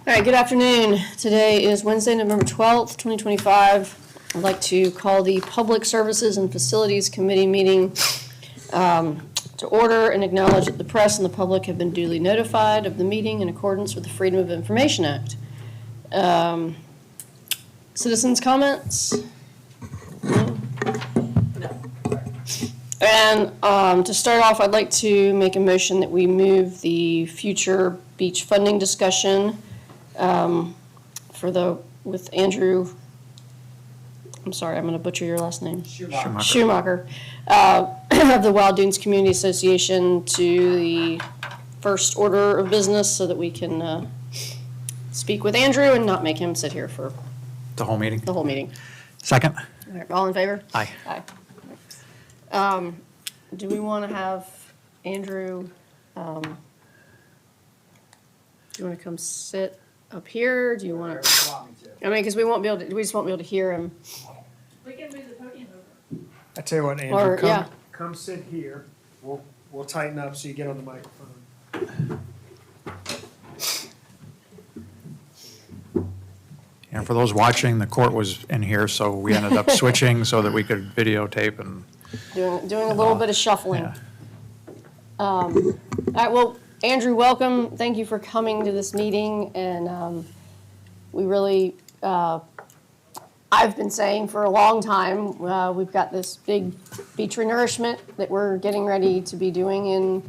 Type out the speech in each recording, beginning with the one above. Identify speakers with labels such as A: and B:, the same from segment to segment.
A: All right, good afternoon. Today is Wednesday, November 12th, 2025. I'd like to call the Public Services and Facilities Committee meeting to order and acknowledge that the press and the public have been duly notified of the meeting in accordance with the Freedom of Information Act. Citizens' comments? And to start off, I'd like to make a motion that we move the future beach funding discussion with Andrew, I'm sorry, I'm going to butcher your last name. Schumacher, of the Wild Dunes Community Association to the first order of business so that we can speak with Andrew and not make him sit here for
B: the whole meeting.
A: the whole meeting.
B: Second.
A: All right, all in favor?
B: Aye.
A: Aye. Do we want to have Andrew, do you want to come sit up here? Do you want to? I mean, because we just won't be able to hear him.
C: We can move the podium over.
D: I tell you what, Andrew,
A: Or, yeah.
D: come sit here. We'll tighten up so you get on the microphone.
B: And for those watching, the court was in here, so we ended up switching so that we could videotape and.
A: Doing a little bit of shuffling.
B: Yeah.
A: All right, well, Andrew, welcome. Thank you for coming to this meeting. And we really, I've been saying for a long time, we've got this big beach renourishment that we're getting ready to be doing in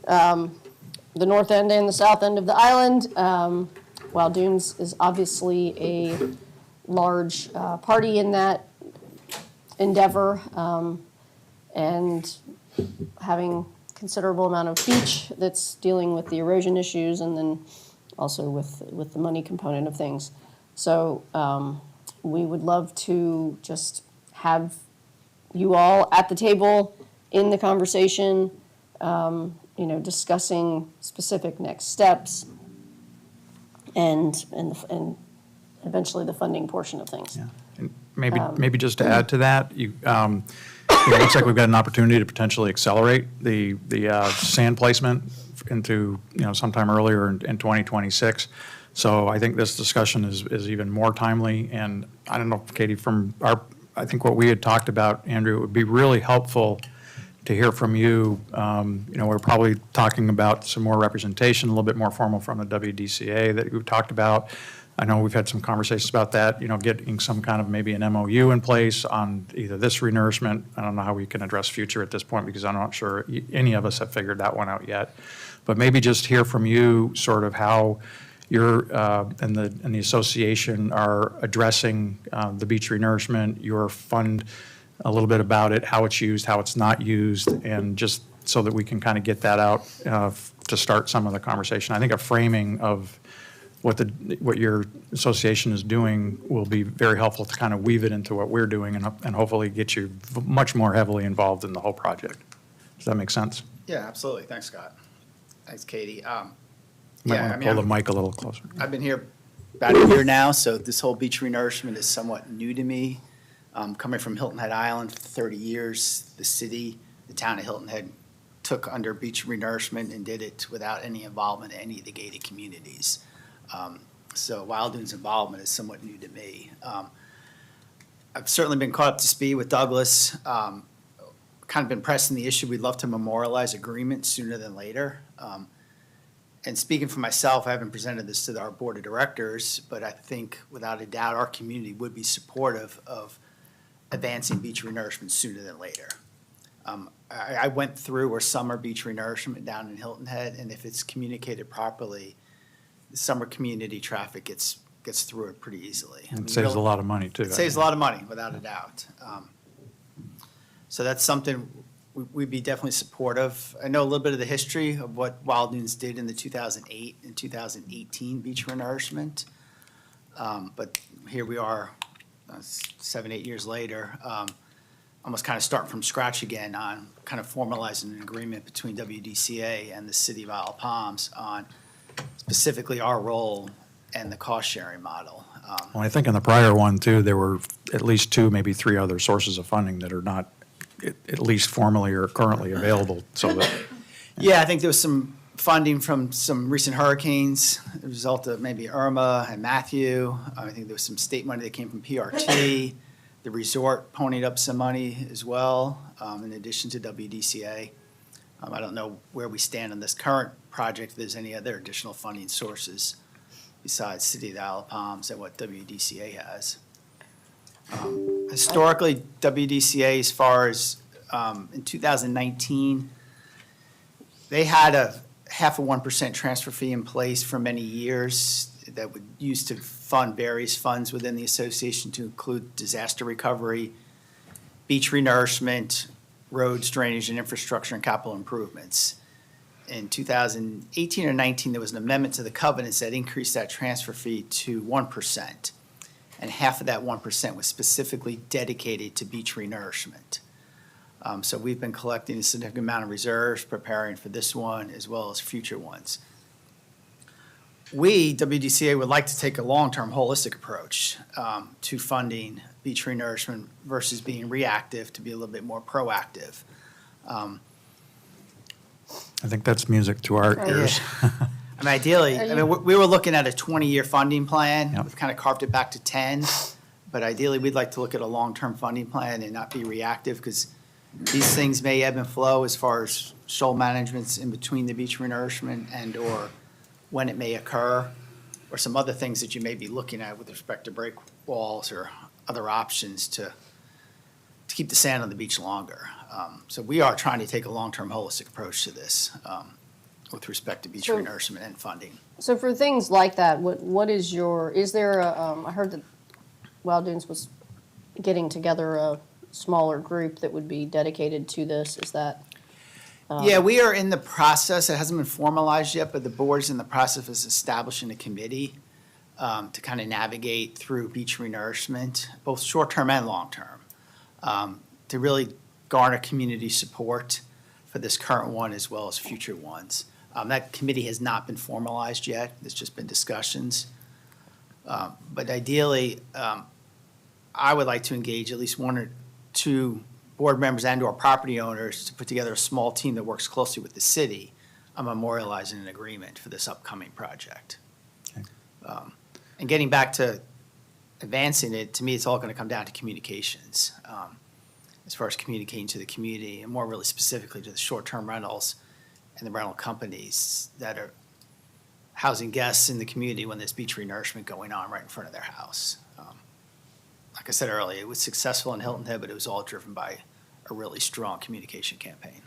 A: the north end and the south end of the island. Wild Dunes is obviously a large party in that endeavor, and having considerable amount of beach that's dealing with the erosion issues and then also with the money component of things. So we would love to just have you all at the table in the conversation, discussing specific next steps and eventually the funding portion of things.
B: Yeah. And maybe just to add to that, it looks like we've got an opportunity to potentially accelerate the sand placement into sometime earlier in 2026. So I think this discussion is even more timely. And I don't know, Katie, I think what we had talked about, Andrew, it would be really helpful to hear from you. We're probably talking about some more representation, a little bit more formal from the WDCA that you talked about. I know we've had some conversations about that, getting some kind of maybe an MOU in place on either this renourishment. I don't know how we can address future at this point because I'm not sure any of us have figured that one out yet. But maybe just hear from you sort of how you're and the association are addressing the beach renourishment, your fund, a little bit about it, how it's used, how it's not used, and just so that we can kind of get that out to start some of the conversation. I think a framing of what your association is doing will be very helpful to kind of weave it into what we're doing and hopefully get you much more heavily involved in the whole project. Does that make sense?
E: Yeah, absolutely. Thanks, Scott. Thanks, Katie.
B: Might want to pull the mic a little closer.
E: I've been here about a year now, so this whole beach renourishment is somewhat new to me. Coming from Hilton Head Island for 30 years, the town of Hilton Head took under beach renourishment and did it without any involvement in any of the gated communities. So Wild Dunes' involvement is somewhat new to me. I've certainly been caught up to speed with Douglas, kind of been pressing the issue. We'd love to memorialize agreement sooner than later. And speaking for myself, I haven't presented this to our board of directors, but I think without a doubt our community would be supportive of advancing beach renourishment sooner than later. I went through our summer beach renourishment down in Hilton Head, and if it's communicated properly, the summer community traffic gets through it pretty easily.
B: It saves a lot of money, too.
E: It saves a lot of money, without a doubt. So that's something we'd be definitely supportive. I know a little bit of the history of what Wild Dunes did in the 2008 and 2018 beach renourishment. But here we are 7-8 years later, almost kind of starting from scratch again on kind of formalizing an agreement between WDCA and the city of Isle of Palms on specifically our role and the cost-sharing model.
B: Well, I think in the prior one, too, there were at least 2, maybe 3 other sources of funding that are not at least formally or currently available. So that
E: Yeah, I think there was some funding from some recent hurricanes, a result of maybe Irma and Matthew. I think there was some state money that came from PRT. The resort ponied up some money as well, in addition to WDCA. I don't know where we stand on this current project, if there's any other additional funding sources besides City of the Isle of Palms and what WDCA has. Historically, WDCA, as far as in 2019, they had a 0.5% transfer fee in place for many years that would use to fund various funds within the association to include disaster recovery, beach renourishment, roads, drainage, and infrastructure and capital improvements. In 2018 or 19, there was an amendment to the covenants that increased that transfer fee to 1%. And half of that 1% was specifically dedicated to beach renourishment. So we've been collecting a significant amount of reserves, preparing for this one as well as future ones. We, WDCA, would like to take a long-term holistic approach to funding beach renourishment versus being reactive, to be a little bit more proactive.
B: I think that's music to our ears.
E: I mean, ideally,
A: Are
E: I
A: you-
E: mean, we were looking at a 20-year funding plan.
B: Yep.
E: We've kind of carved it back to 10. But ideally, we'd like to look at a long-term funding plan and not be reactive, because these things may ebb and flow as far as shoal management's in between the beach renourishment and/or when it may occur, or some other things that you may be looking at with respect to break walls or other options to keep the sand on the beach longer. So we are trying to take a long-term holistic approach to this with respect to beach
A: So-
E: renourishment and funding.
A: So for things like that, what is is there I heard that Wild Dunes was getting together a smaller group that would be dedicated to this, is that?
E: Yeah, we are in the process, it hasn't been formalized yet, but the board's in the process of establishing a committee to kind of navigate through beach renourishment, both short-term and long-term, to really garner community support for this current one as well as future ones. That committee has not been formalized yet, there's just been discussions. But ideally, I would like to engage at least one or two board members and/or property owners to put together a small team that works closely with the city on memorializing an agreement for this upcoming project.
B: Okay.
E: And getting back to advancing it, to me, it's all going to come down to communications, as far as communicating to the community, and more really specifically to the short-term rentals and the rental companies that are housing guests in the community when there's beach renourishment going on right in front of their house. Like I said earlier, it was successful in Hilton Head, but it was all driven by a really strong communication campaign.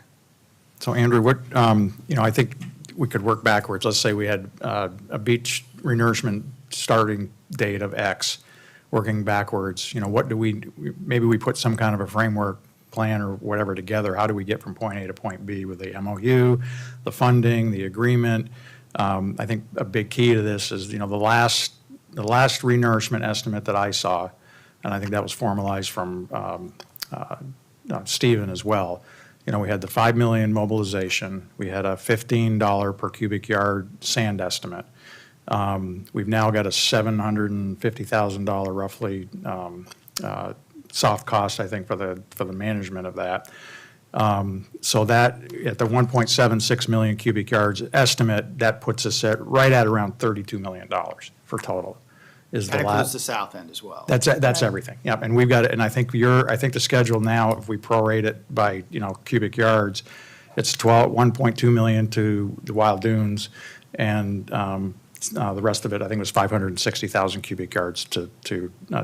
B: So Andrew, what, I think we could work backwards. Let's say we had a beach renourishment starting date of X, working backwards, what do maybe we put some kind of a framework plan or whatever together. How do we get from point A to point B with the MOU, the funding, the agreement? I think a big key to this is, the last renourishment estimate that I saw, and I think that was formalized from Stephen as well. We had the 5 million mobilization. We had a $15 per cubic yard sand estimate. We've now got a $750,000 roughly soft cost, I think, for the management of that. So that at the 1.76 million cubic yards estimate, that puts us right at around $32 million for total. Is
E: That
B: the
E: includes
B: last.
E: the south end as well.
B: That's everything, yep, and we've got it, and I think the schedule now, if we prorate it by, cubic yards, it's 1.2 million to the Wild Dunes, and the rest of it, I think, was 560,000 cubic yards to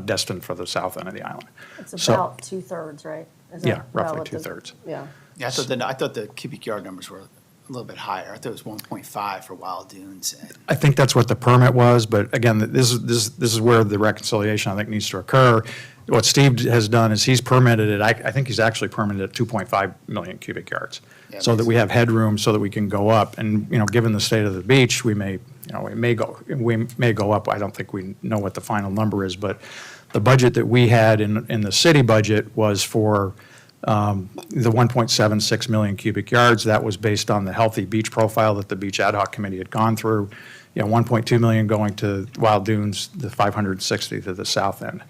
B: destined for the south end of the island.
A: It's
B: So-
A: about 2/3, right? Is that
B: Yeah,
A: about
B: roughly
A: what the-
B: 2/3.
A: Yeah.
E: Yeah, I thought the cubic yard numbers were a little bit higher. I thought it was 1.5 for Wild Dunes. And
B: I think that's what the permit was, but again, this is where the reconciliation, I think, needs to occur. What Steve has done is he's permitted it, I think he's actually permitted at 2.5 million cubic yards,
E: Yeah,
B: so that
E: makes
B: we have headroom so that we can go up. And, given the state of the beach, we may go up. I don't think we know what the final number is, but the budget that we had in the city budget was for the 1.76 million cubic yards. That was based on the healthy beach profile that the Beach Ad Hoc Committee had gone through. 1.2 million going to Wild Dunes, the 560 to the south end.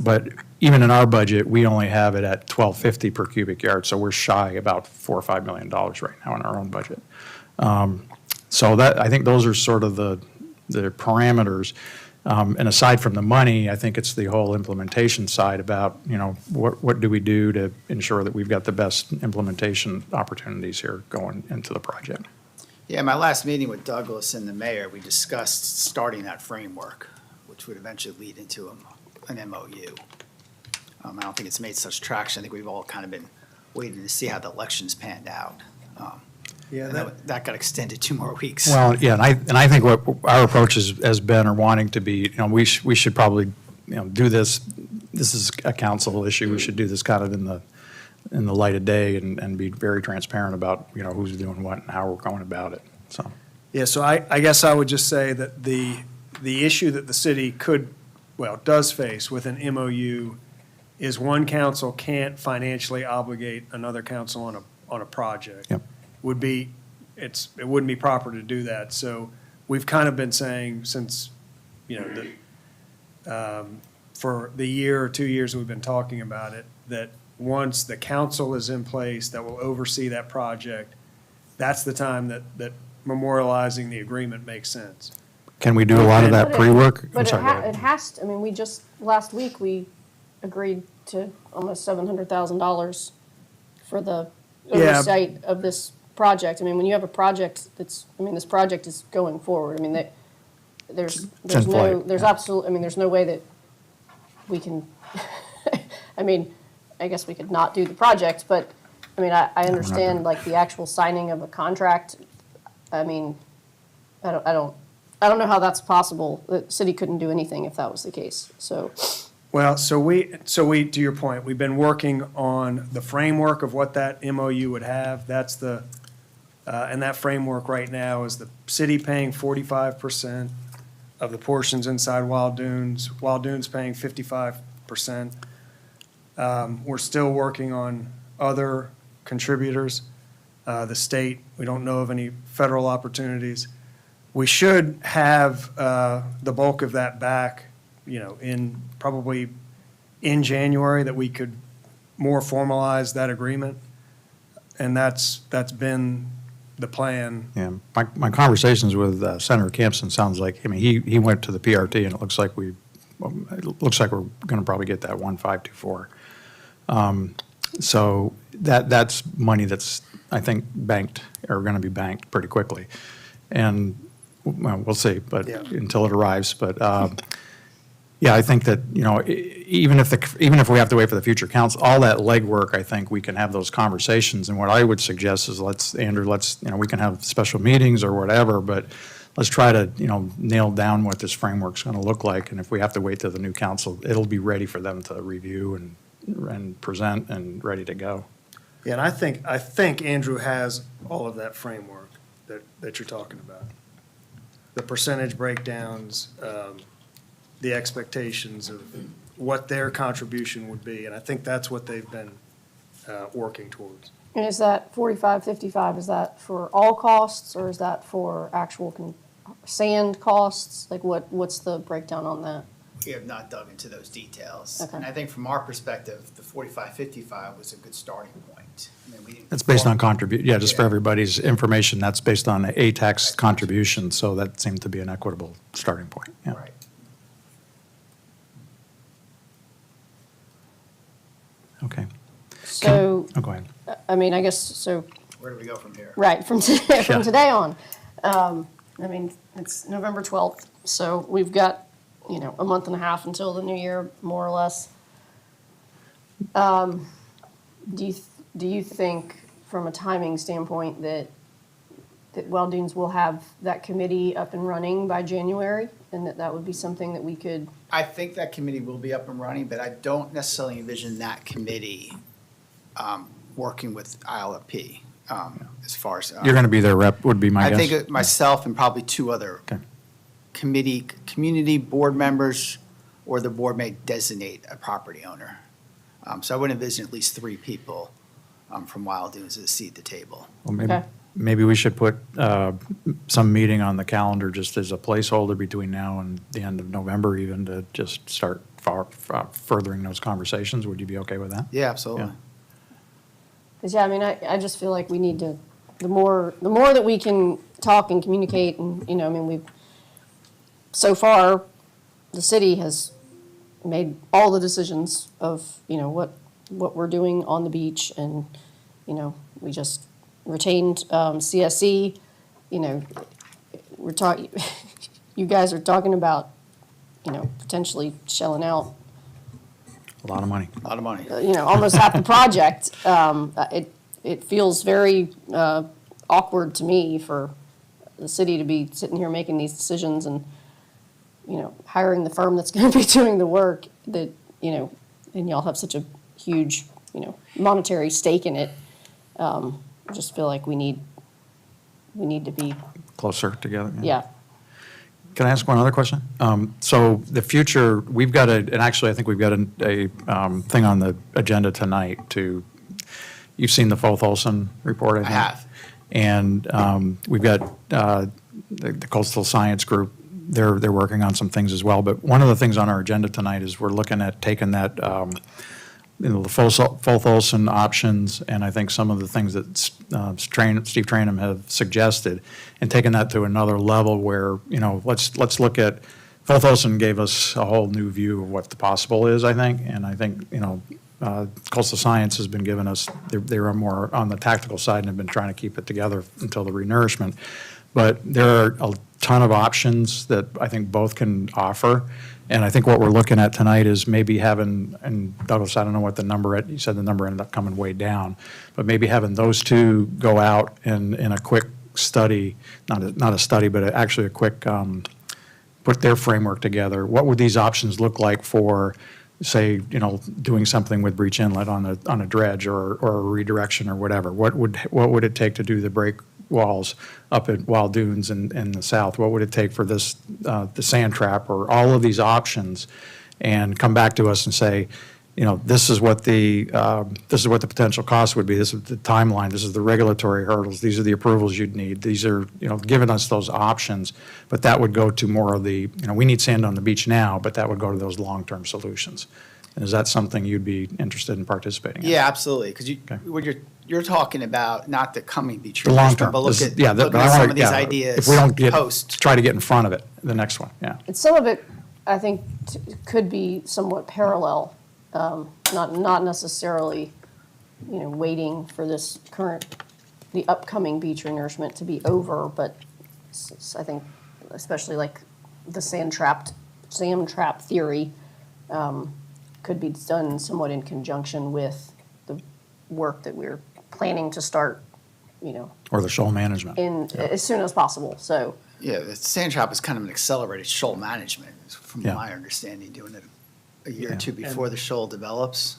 B: But even in our budget, we only have it at $12.50 per cubic yard, so we're shy about $4 or $5 million right now in our own budget. So that, I think those are sort of the parameters. And aside from the money, I think it's the whole implementation side about, what do we do to ensure that we've got the best implementation opportunities here going into the project?
E: Yeah, my last meeting with Douglas and the mayor, we discussed starting that framework, which would eventually lead into an MOU. I don't think it's made such traction. I think we've all kind of been waiting to see how the elections panned out.
D: Yeah,
E: And that got extended 2 more weeks.
B: Well, yeah, and I think what our approach has been, or wanting to be, we should probably, do this. This is a council issue. We should do this kind of in the light of day and be very transparent about, who's doing what and how we're going about it, so.
D: Yeah, so I guess I would just say that the issue that the city does face with an MOU is one council can't financially obligate another council on a project.
B: Yep.
D: It wouldn't be proper to do that. So we've kind of been saying since, for the year or 2 years we've been talking about it, that once the council is in place that will oversee that project, that's the time that memorializing the agreement makes sense.
B: Can we do a lot of that
A: But it-
B: pre-work? I'm
A: But
B: sorry, go ahead.
A: it has to, I mean, last week, we agreed to almost $700,000 for the
D: Yeah.
A: oversight of this project. I mean, when you have a project this project is going forward. I mean, there's
B: in flight,
A: there's
B: yeah.
A: there's no way that we can, I mean, I guess we could not do the project, but, I mean, I understand, like, the actual signing of a contract. I mean, I don't know how that's possible. The city couldn't do anything if that was the case, so.
D: Well, so we, to your point, we've been working on the framework of what that MOU would have. That's and that framework right now is the city paying 45% of the portions inside Wild Dunes paying 55%. We're still working on other contributors. The state, we don't know of any federal opportunities. We should have the bulk of that back, probably in January, that we could more formalize that agreement. And that's been the plan.
B: Yeah, my conversations with Senator Campson sounds like, he went to the PRT, and it looks like we're going to probably get that 1,524. So that's money that's, I think, banked, or going to be banked pretty quickly. And, well, we'll see, but
D: Yeah.
B: until it arrives. But, yeah, I think that, even if we have to wait for the future council, all that legwork, I think we can have those conversations. And what I would suggest is Andrew, we can have special meetings or whatever, but let's try to, nail down what this framework's going to look like. And if we have to wait till the new council, it'll be ready for them to review and present and ready to go.
D: Yeah, and I think Andrew has all of that framework that you're talking about. The percentage breakdowns, the expectations of what their contribution would be, and I think that's what they've been working towards.
A: And is that 45, 55, is that for all costs, or is that for actual sand costs? Like, what's the breakdown on that?
E: We have not dug into those details.
A: Okay.
E: And I think from our perspective, the 45-55 was a good starting point. I mean, we didn't-
B: It's based on just for everybody's information, that's based on a tax contribution, so that seemed to be an equitable starting point, yeah.
E: Right.
B: Okay.
A: So,
B: Oh, go ahead.
A: I mean, I guess, so,
E: Where do we go from here?
A: right, from today,
B: Yeah.
A: today on. I mean, it's November 12th, so we've got, a month and a half until the new year, more or less. Do you think, from a timing standpoint, that Wild Dunes will have that committee up and running by January, and that would be something that we could?
E: I think that committee will be up and running, but I don't necessarily envision that committee working with ILFP as far as.
B: You're going to be their rep, would be my
E: I
B: guess.
E: think myself and probably 2 other
B: Okay.
E: community board members, or the board may designate a property owner. So I would envision at least 3 people from Wild Dunes to seat at the table.
B: Well, maybe,
A: Okay.
B: maybe we should put some meeting on the calendar just as a placeholder between now and the end of November even, to just start furthering those conversations. Would you be okay with that?
E: Yeah, absolutely.
B: Yeah.
A: Because, yeah, I mean, I just feel like we need to the more that we can talk and communicate, and, I mean, so far, the city has made all the decisions of, what we're doing on the beach, and, we just retained CSE, we're talking, you guys are talking about, potentially shelling out,
B: A lot of money.
E: A lot of money.
A: almost half the project. It feels very awkward to me for the city to be sitting here making these decisions and, hiring the firm that's going to be doing the work that, and y'all have such a huge, monetary stake in it. I just feel like we need to be,
B: Closer together.
A: yeah.
B: Can I ask one other question? So the future, we've got and actually, I think we've got a thing on the agenda tonight you've seen the Foth Olson report, I think?
E: have.
B: And we've got the Coastal Science Group, they're working on some things as well. But one of the things on our agenda tonight is we're looking at taking that, the Foth Olson options, and I think some of the things that Steve Trainum have suggested, and taking that to another level where, let's look at, Foth Olson gave us a whole new view of what the possible is, I think, and I think, Coastal Science has been giving us, they are more on the tactical side and have been trying to keep it together until the renourishment. But there are a ton of options that I think both can offer. And I think what we're looking at tonight is maybe having, and Douglas, I don't know what the number, you said the number ended up coming way down, but maybe having those two go out in a quick study, not a study, but actually a quick, put their framework together. What would these options look like for, say, doing something with Breach Inlet on a dredge or a redirection or whatever? What would it take to do the break walls up at Wild Dunes in the south? What would it take for this, the sand trap, or all of these options, and come back to us and say, this is what the potential cost would be. This is the timeline. This is the regulatory hurdles. These are the approvals you'd need. These are, giving us those options. But that would go to more of the, we need sand on the beach now, but that would go to those long-term solutions. And is that something you'd be interested in participating in?
E: Yeah, absolutely, because
B: Okay.
E: what you're talking about, not the coming beach
B: The long
E: renourishment,
B: term.
E: but look
B: This-
E: at,
B: yeah,
E: look
B: but I
E: at some
B: wanna-
E: of these
B: yeah,
E: ideas
B: If we don't
E: post.
B: try to get in front of it, the next one, yeah.
A: And some of it, I think, could be somewhat parallel, not necessarily, waiting for the upcoming beach renourishment to be over, but I think, especially like the sand trap theory, could be done somewhat in conjunction with the work that we're planning to start,
B: Or the shoal management.
A: as soon as possible, so.
E: Yeah, the sand trap is kind of an accelerated shoal management, from
B: Yeah.
E: my understanding, doing it a year or
B: Yeah.
E: two before the shoal develops.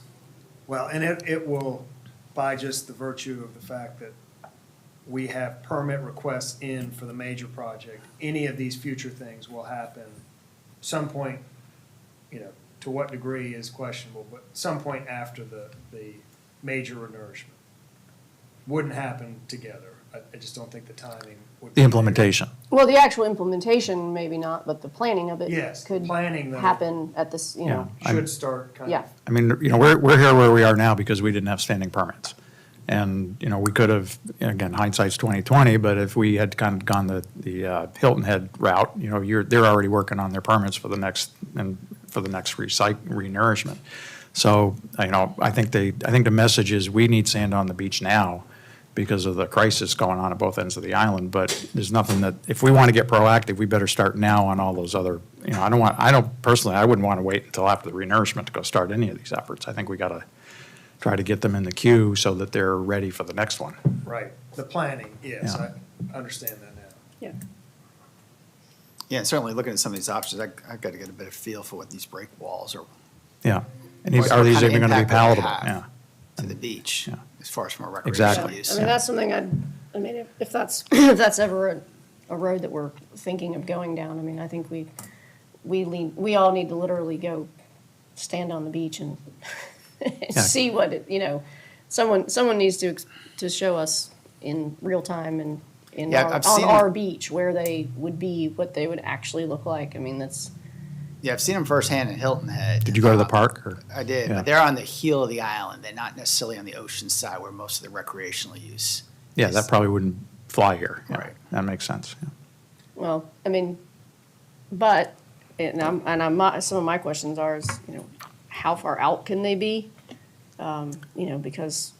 D: Well, and it will, by just the virtue of the fact that we have permit requests in for the major project, any of these future things will happen some point, to what degree is questionable, but some point after the major renourishment. Wouldn't happen together. I just don't think the timing would.
B: The implementation.
A: Well, the actual implementation, maybe not, but the planning of it
D: Yes,
A: could
D: planning the-
A: happen at this,
B: Yeah.
D: Should start kind of.
A: yeah.
B: I mean, we're here where we are now because we didn't have standing permits. And, we could have, again, hindsight's 20/20, but if we had kind of gone the Hilton Head route, they're already working on their permits for the next renourishment. So, I think the message is we need sand on the beach now because of the crisis going on at both ends of the island. But there's nothing that, if we want to get proactive, we better start now on all those other, I wouldn't want to wait until after the renourishment to go start any of these efforts. I think we got to try to get them in the queue so that they're ready for the next one.
D: Right, the planning, yes,
B: Yeah.
D: I understand that now.
A: Yeah.
E: Yeah, and certainly looking at some of these options, I've got to get a better feel for what these break walls are.
B: Yeah. And
E: what
B: are these
E: kind of
B: even going to be
E: impact they
B: palatable?
E: have
B: Yeah.
E: To the beach,
B: Yeah.
E: as far as from a
B: Exactly.
E: recreational use.
A: I mean, that's something if that's ever a road that we're thinking of going down, I mean, I think we all need to literally go stand on the beach and see what someone needs to show us in real time and
E: Yeah, I've
A: on
E: seen
A: our
E: them.
A: beach where they would be, what they would actually look like. I mean, that's,
E: Yeah, I've seen them firsthand in Hilton Head.
B: Did you go to the park or?
E: I did,
B: Yeah.
E: but they're on the heel of the island. They're not necessarily on the ocean side where most of the recreational use
B: Yeah, that probably wouldn't fly here. Yeah,
E: Right.
B: That makes sense. Yeah.
A: Well, I mean, but, some of my questions are is, how far out can they be? Because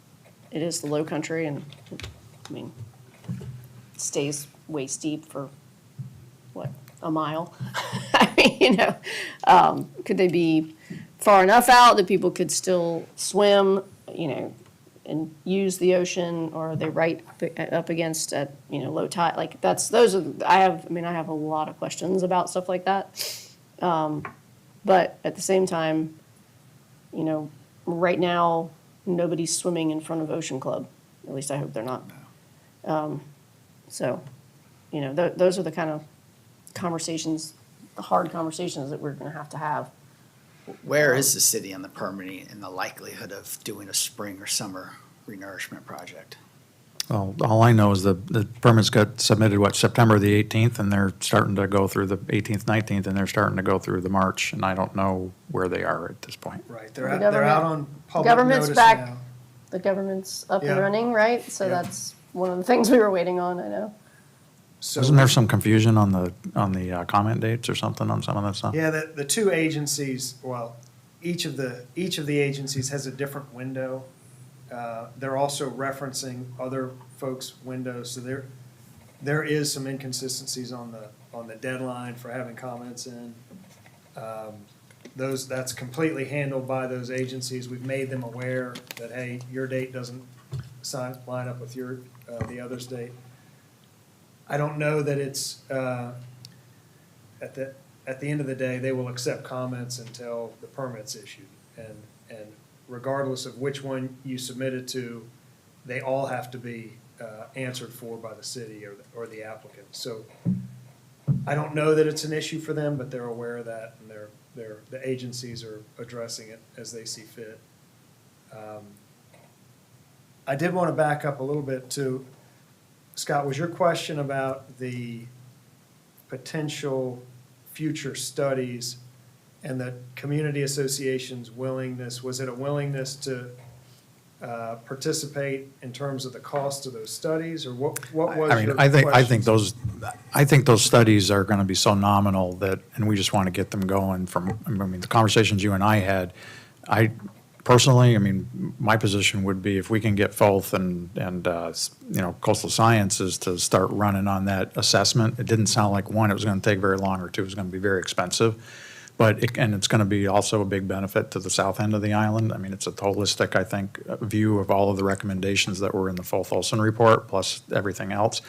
A: it is the low country and, I mean, it stays waist deep for, what, a mile? I mean, could they be far enough out that people could still swim, and use the ocean, or are they right up against at, low tide? Like, I have a lot of questions about stuff like that. But at the same time, right now, nobody's swimming in front of Ocean Club. At least I hope they're not. So, those are the kind of conversations, the hard conversations that we're gonna have to have.
E: Where is the city on the permitting and the likelihood of doing a spring or summer renourishment project?
B: Well, all I know is the permits got submitted, September the 18th, and they're starting to go through the 18th, 19th, and they're starting to go through the March, and I don't know where they are at this point.
D: Right,
A: The
D: they're out
A: government-
D: on public
A: government's
D: notice
A: back.
D: now.
A: The government's up and
D: Yeah.
A: running, right? So
D: Yeah.
A: that's one of the things we were waiting on, I know.
D: So-
B: Wasn't there some confusion on the comment dates or something on some of that stuff?
D: Yeah, the two agencies, well, each of the agencies has a different window. They're also referencing other folks' windows, so there is some inconsistencies on the deadline for having comments in. That's completely handled by those agencies. We've made them aware that, hey, your date doesn't line up with the other's date. I don't know that it's, at the end of the day, they will accept comments until the permit's issued. And regardless of which one you submit it to, they all have to be answered for by the city or the applicant. So I don't know that it's an issue for them, but they're aware of that, and the agencies are addressing it as they see fit. I did want to back up a little bit to, Scott, was your question about the potential future studies and the community association's willingness, was it a willingness to participate in terms of the cost of those studies, or what was
B: I mean,
D: your
B: I think
D: question?
B: those studies are gonna be so nominal that, and we just wanna get them going the conversations you and I had, personally, my position would be if we can get FOLF and Coastal Sciences to start running on that assessment. It didn't sound like, one, it was gonna take very long, or two, it was gonna be very expensive. But it's gonna be also a big benefit to the south end of the island. It's a holistic, I think, view of all of the recommendations that were in the FOLF-Olson report, plus everything else.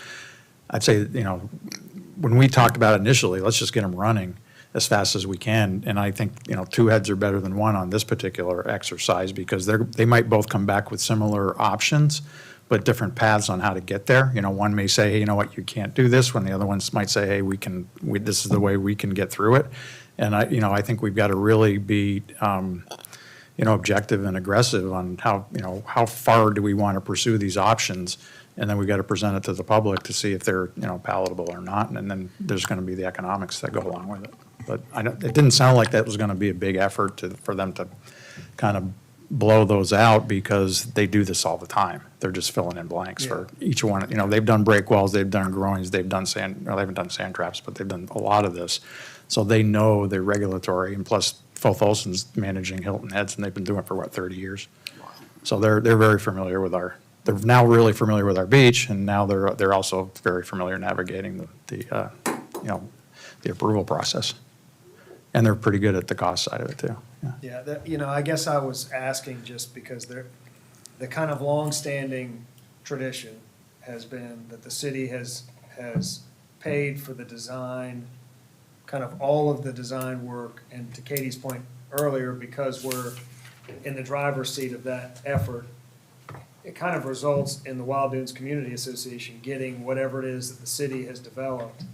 B: I'd say, when we talked about it initially, let's just get them running as fast as we can. And I think, two heads are better than one on this particular exercise, because they might both come back with similar options, but different paths on how to get there. One may say, hey, you know what, you can't do this, when the other ones might say, hey, this is the way we can get through it. And I think we've got to really be, objective and aggressive on how far do we want to pursue these options? And then we've got to present it to the public to see if they're, palatable or not. And then there's going to be the economics that go along with it. But it didn't sound like that was going to be a big effort for them to kind of blow those out, because they do this all the time. They're just filling in blanks for each one. They've done break walls, they've done groins, they haven't done sand traps, but they've done a lot of this. So they know the regulatory, and plus FOLF-Olson's managing Hilton Heads, and they've been doing it for 30 years. So they're very familiar with they're now really familiar with our beach, and now they're also very familiar navigating the approval process. And they're pretty good at the cost side of it too. Yeah.
D: Yeah, I guess I was asking just because the kind of longstanding tradition has been that the city has paid for the design, kind of all of the design work, and to Katie's point earlier, because we're in the driver's seat of that effort, it kind of results in the Wild Dunes Community Association getting whatever it is that the city has developed.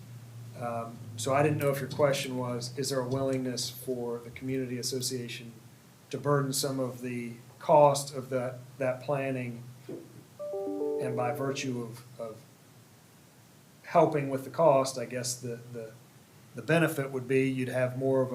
D: So I didn't know if your question was, is there a willingness for the community association to burden some of the cost of that planning, and by virtue of helping with the cost, I guess the the benefit would be you'd have more of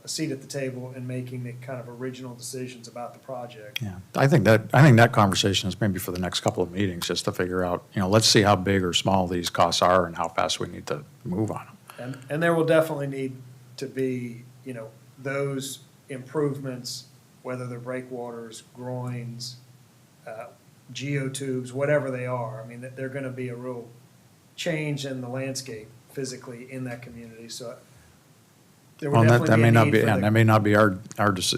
D: a seat at the table in making the kind of original decisions about the project.
B: Yeah, I think that conversation is maybe for the next couple of meetings, just to figure out, let's see how big or small these costs are and how fast we need to move on them.
D: And there will definitely need to be, those improvements, whether they're breakwaters, groins, geotubes, whatever they are. I mean, they're gonna be a real change in the landscape physically in that community, so there would
B: Well, that
D: definitely
B: may
D: be a
B: not
D: need
B: be,
D: for
B: yeah,
D: the.
B: that may not be our, that's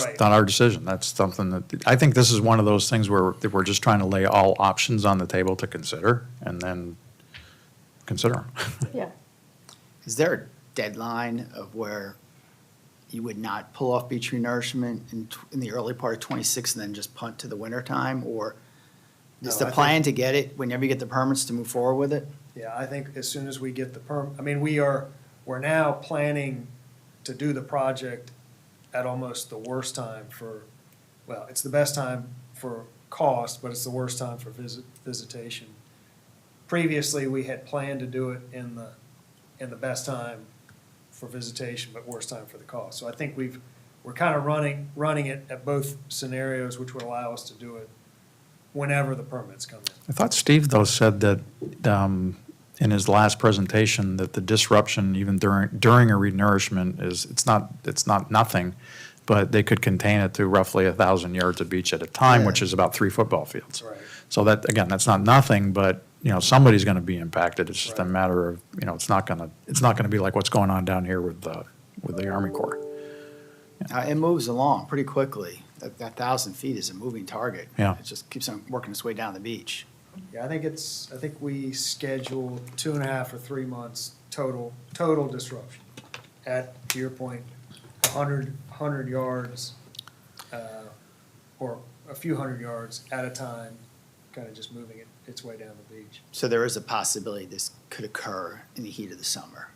D: Right.
B: not our decision. That's something that, I think this is one of those things where we're just trying to lay all options on the table to consider and then consider them.
A: Yeah.
E: Is there a deadline of where you would not pull off beach renourishment in the early part of '26 and then just punt to the winter time? Or is
D: No,
E: the
D: I think-
E: plan to get it, whenever you get the permits, to move forward with it?
D: Yeah, I think as soon as we get the I mean, we're now planning to do the project at almost the worst time well, it's the best time for cost, but it's the worst time for visitation. Previously, we had planned to do it in the best time for visitation, but worst time for the cost. So I think we're kind of running it at both scenarios, which would allow us to do it whenever the permits come in.
B: I thought Steve, though, said that in his last presentation, that the disruption even during a renourishment it's not nothing, but they could contain it to roughly 1,000 yards of beach at a time,
E: Yeah.
B: which is about 3 football fields.
D: Right.
B: So that, again, that's not nothing, but, somebody's going to be impacted. It's just a
D: Right.
B: matter of, it's not going to be like what's going on down here with the Army Corps.
E: It moves along pretty quickly. That 1,000 feet is a moving target.
B: Yeah.
E: It just keeps on working its way down the beach.
D: Yeah, I think we scheduled 2.5 or 3 months total disruption. At, to your point, 100 yards, or a few hundred yards at a time, kind of just moving its way down the beach.
E: So there is a possibility this could occur in the heat of the summer.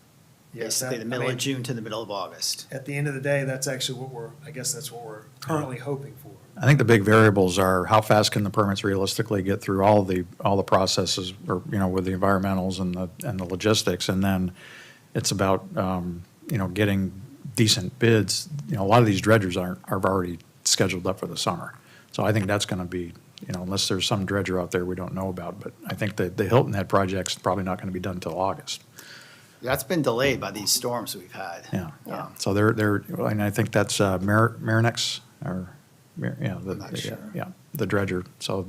D: Yes,
E: Basically,
D: that-
E: the
D: I
E: middle of
D: mean,
E: June to the middle of August.
D: At the end of the day, that's actually I guess that's what we're currently hoping for.
B: I think the big variables are how fast can the permits realistically get through all the processes, or, with the environmentals and the logistics, and then it's about, getting decent bids. A lot of these dredgers are already scheduled up for the summer. So I think that's gonna be, unless there's some dredger out there we don't know about, but I think that the Hilton Head project's probably not gonna be done until August.
E: That's been delayed by these storms we've had.
B: Yeah.
E: Um,
B: So they're, and I think that's Marinix, or, yeah,
E: I'm not sure.
B: yeah, the dredger. So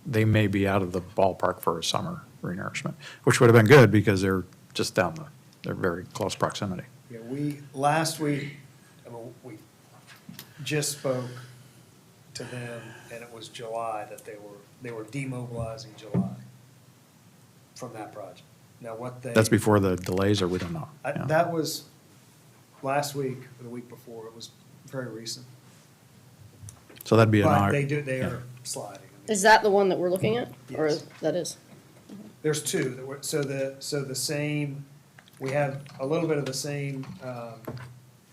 B: they may be out of the ballpark for a summer renourishment, which would have been good because they're just they're very close proximity.
D: Yeah, last week, we just spoke to them, and it was July that they were demobilizing July from that project. Now,
B: That's before the delays, or we don't know. Yeah.
D: That was last week or the week before. It was very recent.
B: So that'd be an.
D: But they
B: yeah.
D: are sliding.
A: Is that the one that we're looking at? Or
D: Yes.
A: that is?
D: There's two that were, so the same, we have a little bit of the same,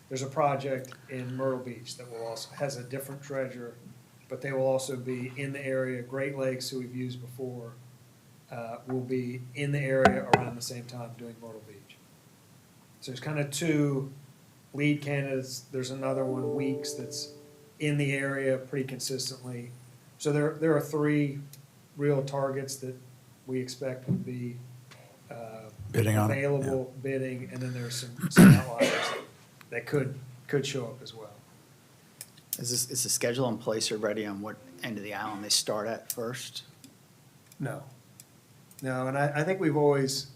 D: there's a project in Myrtle Beach that will also, has a different dredger, but they will also be in the area. Great Lakes, who we've used before, will be in the area around the same time doing Myrtle Beach. So there's kind of two lead candidates. There's another one, Weeks, that's in the area pretty consistently. So there are 3 real targets that we expect would be
B: Bidding on it,
D: available, bidding, and then there's some outliers that could show up as well.
E: Is the schedule in place already on what end of the island they start at first?
D: No. No, and I think we've always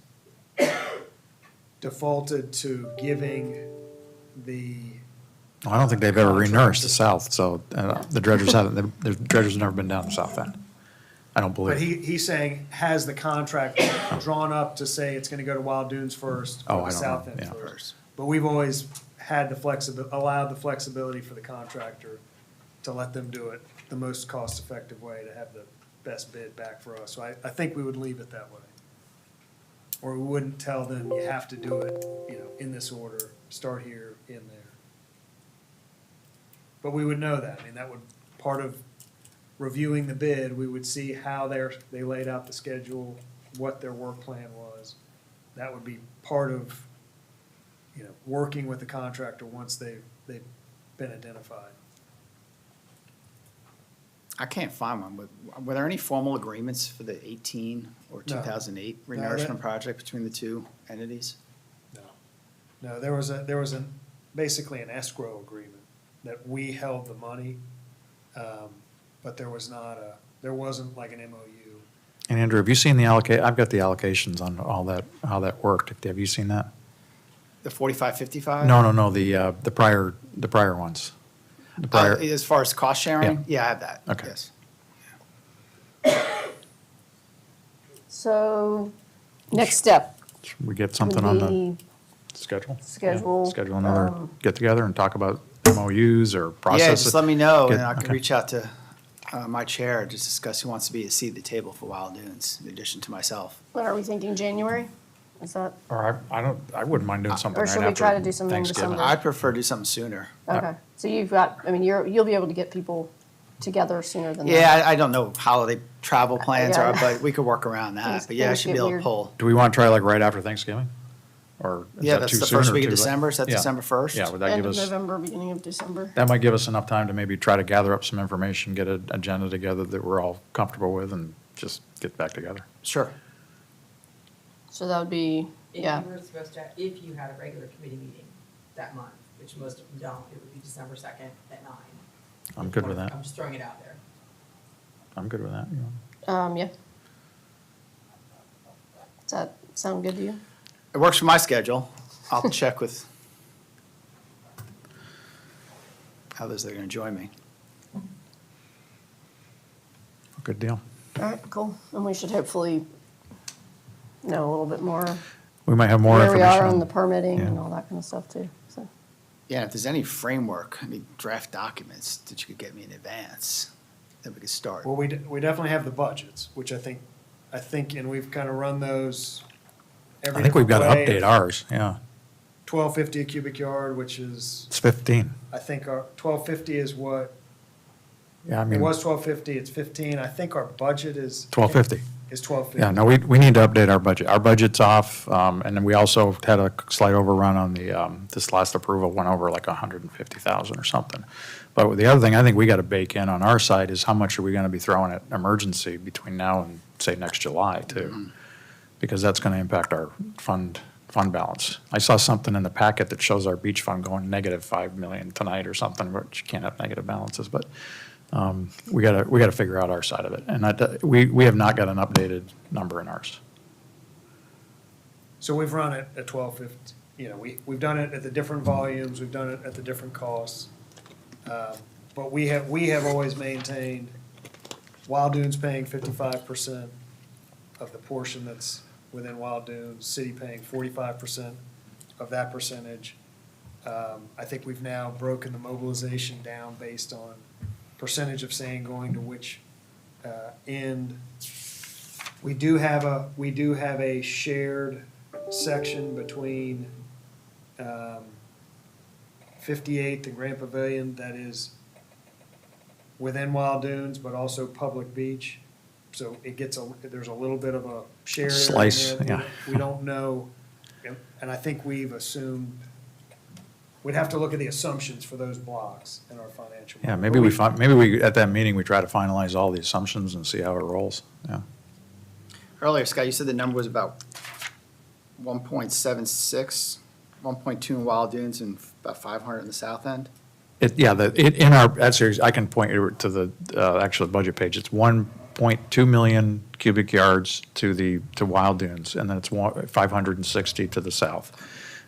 D: defaulted to giving the,
B: Well, I don't think they've ever renourished the
D: Contract.
B: south, so the dredgers haven't, the dredgers have never been down the south end. I don't
D: but
B: believe.
D: he's saying, has the contract drawn up to say it's gonna go to Wild Dunes first
B: Oh,
D: or
B: I
D: the
B: don't
D: south
B: know,
D: end
B: yeah.
D: first? But we've always had allowed the flexibility for the contractor to let them do it the most cost-effective way to have the best bid back for us. So I think we would leave it that way. Or we wouldn't tell them, you have to do it, in this order, start here, in there. But we would know that. I mean, that would, part of reviewing the bid, we would see how they laid out the schedule, what their work plan was. That would be part of working with the contractor once they've been identified.
E: I can't find one, but were there any formal agreements for the 18 or
D: No.
E: 2008
D: No,
E: renourishment project between the two entities?
D: No, there was basically an escrow agreement that we held the money, but there wasn't like an MOU.
B: And Andrew, have you seen I've got the allocations on all that, how that worked. Have you seen that?
E: The 4555?
B: No, the prior ones. The prior,
E: As far as cost sharing?
B: Yeah.
E: Yeah, I have that.
B: Okay.
E: Yes.
A: So, next step
B: we get
A: would
B: something on the
A: be,
B: schedule?
A: Schedule,
B: Yeah. Schedule another get-together and talk about MOUs or processes?
E: Yeah, just let me know,
B: Get-
E: and I can
B: okay.
E: reach out to my chair, just discuss who wants to be a seat at the table for Wild Dunes, in addition to myself.
A: what are we thinking, January? Is that,
B: Or I wouldn't mind doing something
A: or
B: right
A: should we
B: after
A: try to do something in
B: Thanksgiving.
A: December?
E: I'd prefer to do something sooner.
A: okay, so you've got, I mean, you'll be able to get people together sooner than that.
E: Yeah, I don't know how the travel plans
A: Yeah.
E: are, but we could work around that.
A: Things-
E: But yeah, I
A: things
E: should
A: get
E: be able to
A: weird.
E: pull.
B: Do we want to try like right after Thanksgiving? Or is
E: Yeah,
B: that
E: that's
B: too
E: the
B: soon
E: first
B: or
E: week of
B: too late?
E: December. Is that
B: Yeah.
E: December 1st?
B: Yeah, would that
A: End
B: give
A: of
B: us,
A: November, beginning of December.
B: that might give us enough time to maybe try to gather up some information, get an agenda together that we're all comfortable with and just get back together.
E: Sure.
A: So that would be,
F: If
A: yeah,
F: you were supposed to, if you had a regular committee meeting that month, which most of them don't, it would be December 2nd at 9.
B: I'm good with that.
F: I'm just throwing it out there.
B: I'm good with that.
A: yeah. Does that sound good to you?
E: It works for my schedule. I'll check with others that are going to join me.
B: Good deal.
A: All right, cool. And we should hopefully know a little bit more
B: We might have more
A: where we
B: information.
A: are
B: on-
A: on the permitting and
B: yeah.
A: all that kind of stuff too, so.
E: Yeah, if there's any framework, any draft documents that you could get me in advance, then we could start.
D: Well, we definitely have the budgets, which I think, and we've kind of run those every
B: I think we've got to
D: different way.
B: update ours, yeah.
D: 1250 a cubic yard, which is,
B: It's 15.
D: I think our 1250 is what,
B: Yeah, I
D: it
B: mean,
D: was 1250, it's 15. I think our budget is.
B: 1250.
D: Is 1250.
B: Yeah, no, we need to update our budget. Our budget's off, and then we also had a slight overrun on the, this last approval went over like 150,000 or something. But the other thing I think we got to bake in on our side is how much are we going to be throwing at emergency between now and, say, next July, too? Because that's going to impact our fund balance. I saw something in the packet that shows our beach fund going negative 5 million tonight or something, which you can't have negative balances, but we gotta figure out our side of it. And we have not got an updated number in ours.
D: So we've run it at 1250, we've done it at the different volumes, we've done it at the different costs. But we have always maintained Wild Dunes paying 55% of the portion that's within Wild Dunes, city paying 45% of that percentage. I think we've now broken the mobilization down based on percentage of sand going to which end. We do have a shared section between 58th and Grand Pavilion that is within Wild Dunes, but also public beach. So it gets there's a little bit of a shared area
B: Slice,
D: there.
B: yeah.
D: We don't know, and I think we've assumed, we'd have to look at the assumptions for those blocks in our financial.
B: Yeah,
D: model.
B: maybe we, at that meeting, we try to finalize all the assumptions and see how it rolls, yeah.
E: Earlier, Scott, you said the number was about 1.76, 1.2 in Wild Dunes and about 500 in the south end?
B: In our, that's, I can point you to the actual budget page. It's 1.2 million cubic yards to Wild Dunes, and then it's 560 to the south.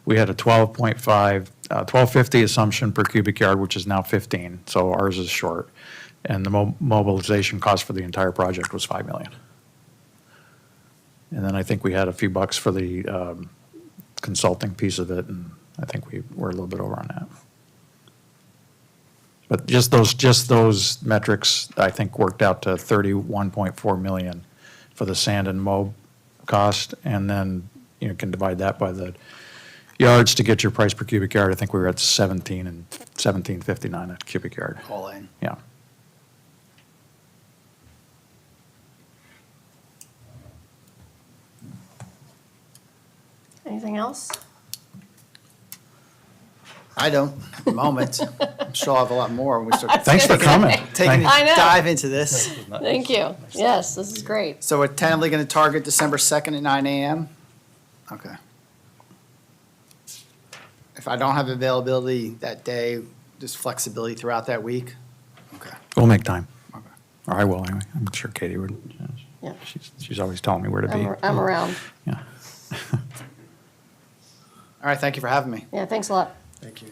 B: We had a 1250 assumption per cubic yard, which is now 15, so ours is short. And the mobilization cost for the entire project was 5 million. And then I think we had a few bucks for the consulting piece of it, and I think we were a little bit over on that. But just those metrics, I think, worked out to 31.4 million for the sand and mob cost, and then you can divide that by the yards to get your price per cubic yard. I think we were at 17.59 a cubic yard.
E: All in.
B: Yeah.
A: Anything else?
E: I don't, at the moment. I'm sure I'll have a lot more when we start
B: Thanks for coming.
E: taking a
A: I know.
E: dive into this.
A: Thank you. Yes, this is great.
E: So we're tentatively going to target December 2nd at 9 a.m.? Okay. If I don't have availability that day, just flexibility throughout that week? Okay.
B: We'll make time.
E: Okay.
B: Or I will, anyway. I'm sure Katie would.
A: Yeah.
B: She's always telling me where to be.
A: I'm around.
B: Yeah.
E: All right, thank you for having me.
A: Yeah, thanks a lot.
D: Thank you.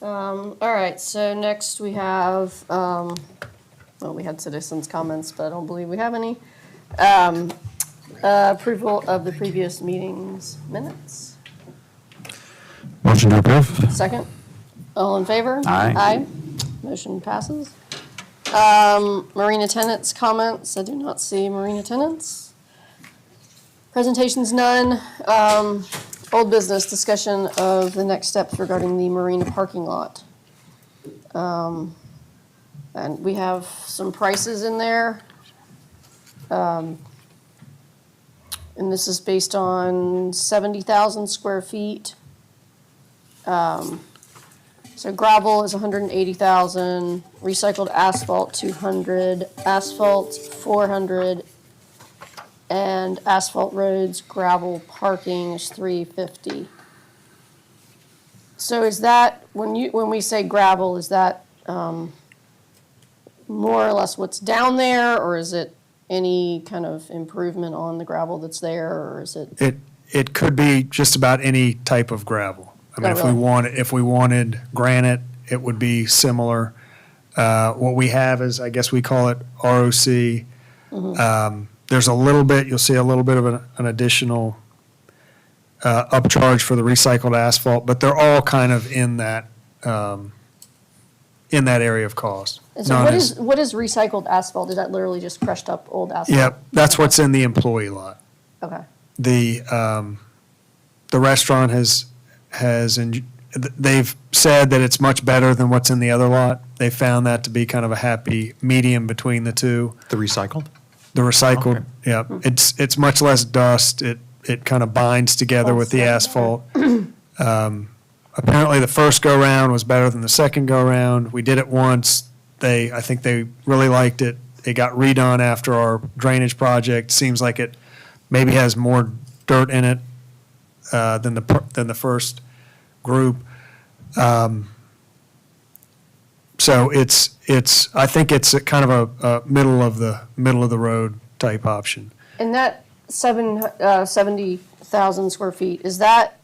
A: All right, so next we have, well, we had citizens' comments, but I don't believe we have any. Approval of the previous meeting's minutes.
B: Motion to approve?
A: Second? All in favor?
B: Aye.
A: Aye. Motion passes. Marina tenants' comments. I do not see marina tenants. Presentations, none. Old business, discussion of the next steps regarding the marina parking lot. And we have some prices in there. And this is based on 70,000 square feet. So gravel is 180,000, recycled asphalt 200, asphalt 400, and asphalt roads, gravel parking is 350. So is that, when we say gravel, is that more or less what's down there, or is it any kind of improvement on the gravel that's there, or is it?
D: It could be just about any type of gravel. I mean,
A: Oh, really?
D: if we wanted granite, it would be similar. What we have is, I guess we call it ROC. There's a little bit, you'll see a little bit of an additional upcharge for the recycled asphalt, but they're all kind of in that area of cost.
A: And so what is recycled asphalt? Is that literally just crushed up old asphalt?
D: Yep, that's what's in the employee lot.
A: Okay,
D: The restaurant they've said that it's much better than what's in the other lot. They found that to be kind of a happy medium between the two.
B: The recycled?
D: The recycled,
B: Okay.
D: yeah, it's much less dust. It kind of binds together with the asphalt. Apparently, the first go-round was better than the second go-round. We did it once. I think they really liked it. It got redone after our drainage project. Seems like it maybe has more dirt in it than the first group. So I think it's a kind of a middle of the road type option.
A: and that 70,000 square feet, is that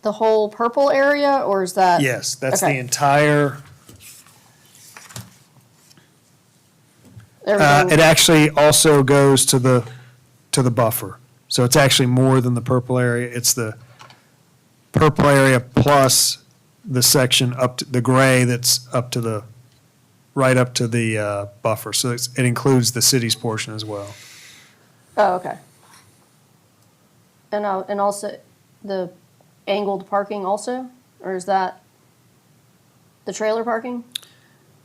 A: the whole purple area, or is that?
D: Yes, that's the
A: Okay.
D: entire.
A: Everything?
D: It actually also goes to the buffer. So it's actually more than the purple area. It's the purple area plus the section up to the gray that's right up to the buffer. So it includes the city's portion as well.
A: Oh, okay. And also the angled parking also, or is that the trailer parking?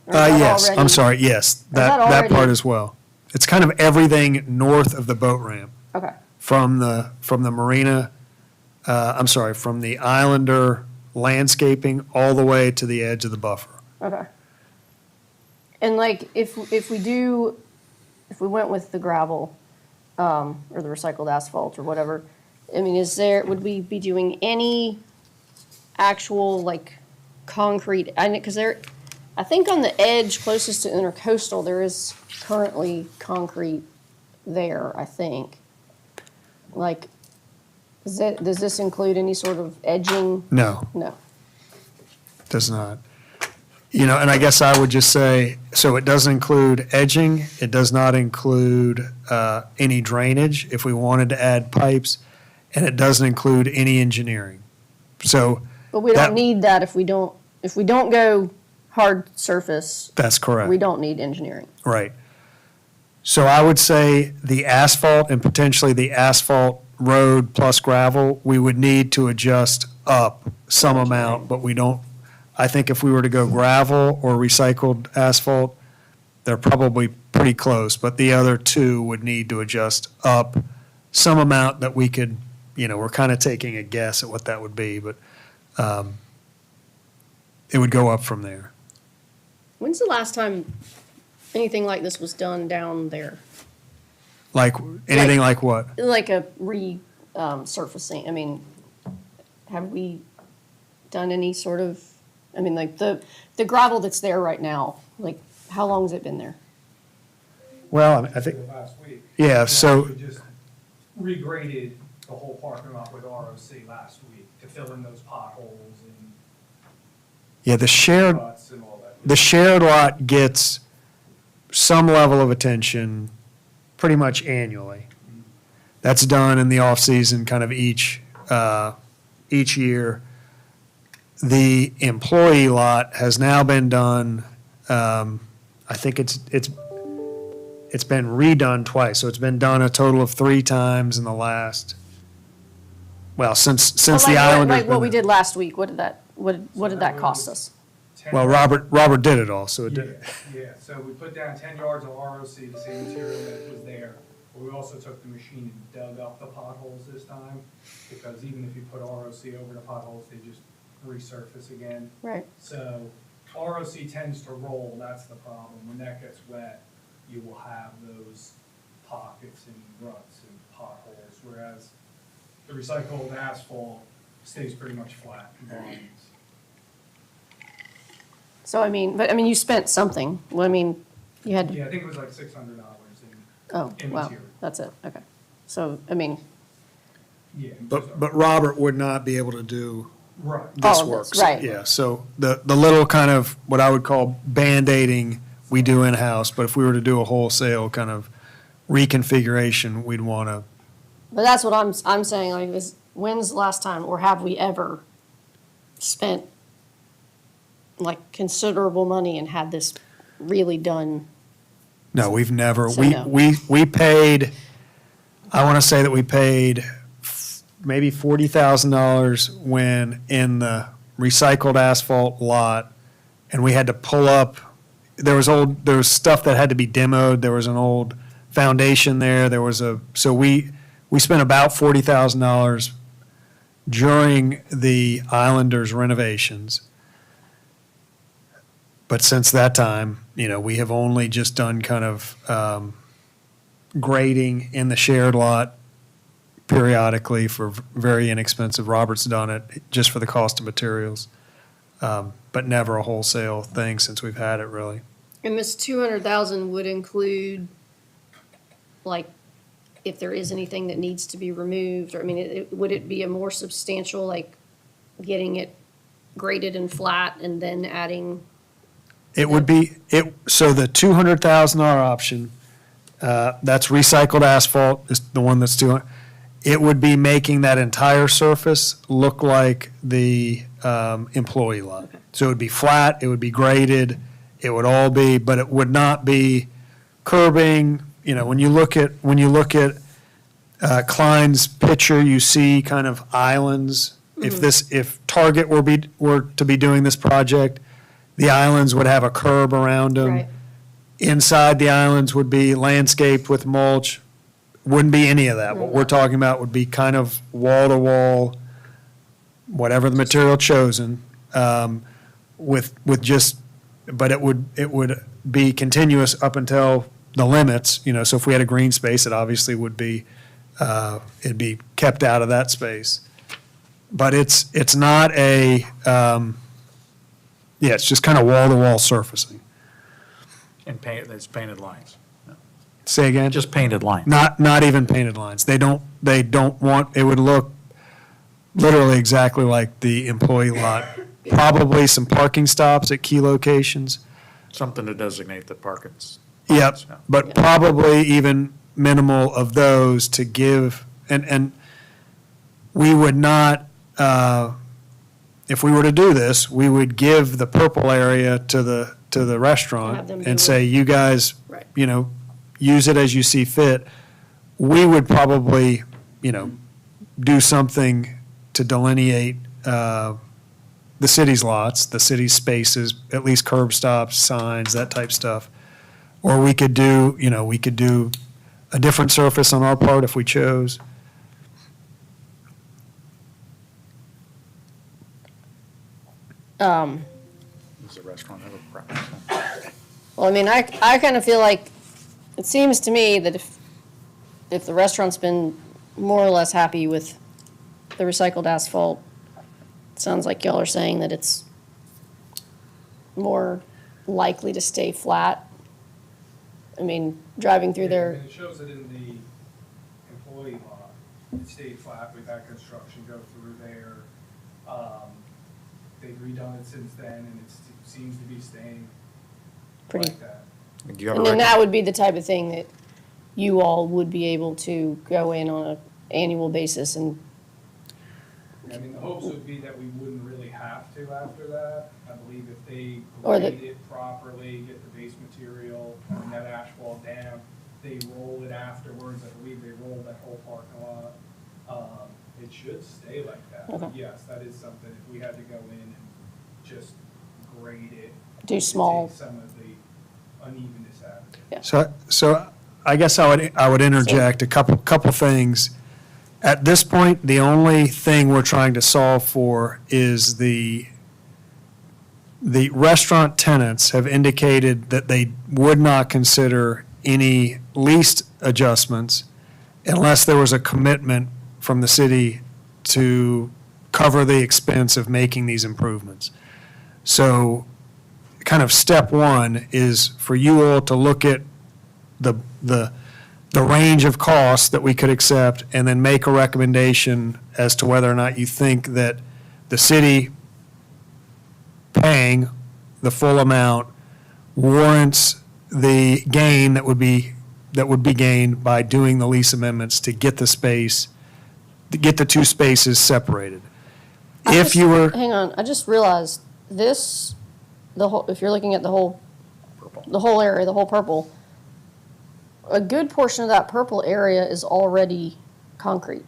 A: Or is that
D: Yes, I'm
A: already-
D: sorry, yes,
A: that
D: that part
A: already-
D: as well. It's kind of everything north of the boat ramp.
A: Okay,
D: From the marina, from the Islander landscaping all the way to the edge of the buffer.
A: okay. And like, if we went with the gravel, or the recycled asphalt or whatever, I mean, would we be doing any actual like concrete? Because I think on the edge closest to Intercoastal, there is currently concrete there, I think. Like, does this include any sort of edging?
D: No,
A: No.
D: does not. And I guess I would just say, so it doesn't include edging, it does not include any drainage if we wanted to add pipes, and it doesn't include any engineering. So
A: But we
D: That-
A: don't need that if we don't go hard surface,
D: that's correct.
A: we don't need engineering.
D: Right. So I would say the asphalt and potentially the asphalt road plus gravel, we would need to adjust up some amount, but we don't, I think if we were to go gravel or recycled asphalt, they're probably pretty close, but the other two would need to adjust up some amount that we could we're kind of taking a guess at what that would be, but it would go up from there.
A: When's the last time anything like this was done down there?
D: Like, anything like what?
A: Like a surfacing, I mean, have we done any sort of, I mean, like the gravel that's there right now, like, how long has it been there?
D: Well, I think,
G: Last week.
D: yeah, so,
G: We just regraded the whole parking lot with ROC last week to fill in those potholes and
D: yeah, the shared
G: ruts and all that.
D: the shared lot gets some level of attention pretty much annually. That's done in the off-season, kind of each year. The employee lot has now been done, I think it's been redone twice, so it's been done a total of 3 times in the last, well, since
A: But
D: the Islanders.
A: Like what we
D: been there.
A: did last week, what did that cost us?
G: 10
D: Well,
G: yards-
D: Robert did it all, so it
G: Yeah,
D: did.
G: yeah, so we put down 10 yards of ROC, the same material that was there. But we also took the machine and dug up the potholes this time, because even if you put ROC over the potholes, they just resurface again.
A: Right.
G: So ROC tends to roll, that's the problem. When that gets wet, you will have those pockets and ruts and potholes, whereas the recycled asphalt stays pretty much flat in volumes.
A: So, I mean, you spent something, well, I mean, you had,
G: Yeah, I think it was like $600 in,
A: oh,
G: in
A: wow,
G: material.
A: that's it, okay. So, I mean,
G: Yeah.
D: But Robert would not be able to do
G: Right.
D: this
A: All of
D: work.
A: this, right.
D: Yeah, so the little kind of, what I would call Band-Aiding, we do in-house, but if we were to do a wholesale kind of reconfiguration, we'd want to,
A: but that's what I'm saying, like, when's the last time, or have we ever spent like considerable money and had this really done?
D: no, we've never,
A: So
D: we,
A: no.
D: we paid, I want to say that we paid maybe $40,000 when in the recycled asphalt lot, and we had to pull up, there was stuff that had to be demoed, there was an old foundation there, so we spent about $40,000 during the Islanders renovations. But since that time, we have only just done kind of grading in the shared lot periodically for very inexpensive. Robert's done it just for the cost of materials, but never a wholesale thing since we've had it, really.
A: And this 200,000 would include, like, if there is anything that needs to be removed, or, I mean, would it be a more substantial, like, getting it graded and flat and then adding?
D: It would be, so the $200,000 option, that's recycled asphalt, is the one that's 200. It would be making that entire surface look like the employee lot. So it would be flat, it would be graded, it would all be, but it would not be curbing. When you look at Klein's picture, you see kind of islands. If Target were to be doing this project, the islands would have a curb around them.
A: Right.
D: Inside the islands would be landscaped with mulch. Wouldn't be any of that. What we're talking about would be kind of wall-to-wall, whatever the material chosen, with just, but it would be continuous up until the limits, so if we had a green space, it obviously would be, it'd be kept out of that space. But it's not it's just kind of wall-to-wall surfacing.
B: And it's painted lines.
D: Say again?
B: Just painted lines.
D: Not even painted lines. They don't want, it would look literally exactly like the employee lot. Probably some parking stops at key locations.
B: Something to designate the parking.
D: Yep,
B: Yeah.
D: but probably even minimal of those to give, and we would not, if we were to do this, we would give the purple area to the
A: Have
D: restaurant
A: them do
D: and say, you guys,
A: Right.
D: use it as you see fit. We would probably, do something to delineate the city's lots, the city's spaces, at least curb stops, signs, that type stuff. Or we could do a different surface on our part if we chose.
B: Does the restaurant have a preference?
A: Well, I mean, I kind of feel like, it seems to me that if the restaurant's been more or less happy with the recycled asphalt, it sounds like y'all are saying that it's more likely to stay flat. I mean, driving through
G: Yeah,
A: there,
G: and it shows it in the employee lot. It stayed flat. We've had construction go through there. They've redone it since then, and it seems to be staying
A: pretty,
G: like that.
B: Do you have a
A: and then that
B: rec-
A: would be the type of thing that you all would be able to go in on an annual basis and,
G: I mean, the hopes would be that we wouldn't really have to after that. I believe if they
A: Or the-
G: grade it properly, get the base material, and that asphalt down, they roll it afterwards. I believe they roll that whole parking lot. It should stay like that. But
A: Okay.
G: yes, that is something, if we had to go in and just grade it.
A: Do
G: to
A: small-
G: take some of the unevenness out of it.
D: So I guess I would interject a couple things. At this point, the only thing we're trying to solve for is the restaurant tenants have indicated that they would not consider any lease adjustments unless there was a commitment from the city to cover the expense of making these improvements. So kind of step one is for you all to look at the range of costs that we could accept and then make a recommendation as to whether or not you think that the city paying the full amount warrants the gain that would be gained by doing the lease amendments to get the space, to get the two spaces separated.
A: I
D: If
A: just-
D: you were.
A: Hang on, I just realized this, if you're looking at the whole area, the whole purple, a good portion of that purple area is already concrete.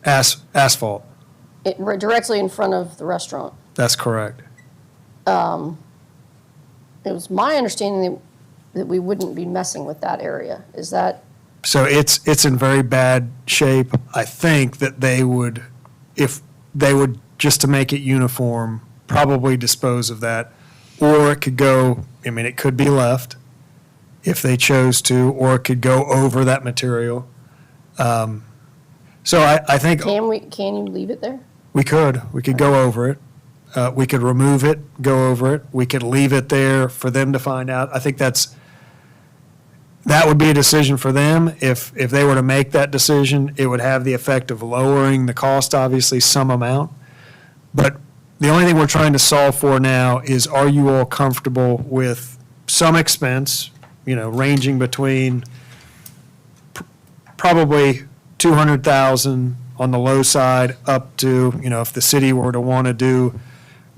D: Asphalt,
A: Right directly in front of the restaurant.
D: that's correct.
A: It was my understanding that we wouldn't be messing with that area. Is that,
D: So it's in very bad shape. I think that they would, if they would, just to make it uniform, probably dispose of that. Or it could go, I mean, it could be left if they chose to, or it could go over that material. So I think
A: can you leave it there?
D: we could go over it. We could remove it, go over it. We could leave it there for them to find out. I think that would be a decision for them. If they were to make that decision, it would have the effect of lowering the cost, obviously, some amount. But the only thing we're trying to solve for now is, are you all comfortable with some expense, ranging between probably 200,000 on the low side up to, if the city were to want to do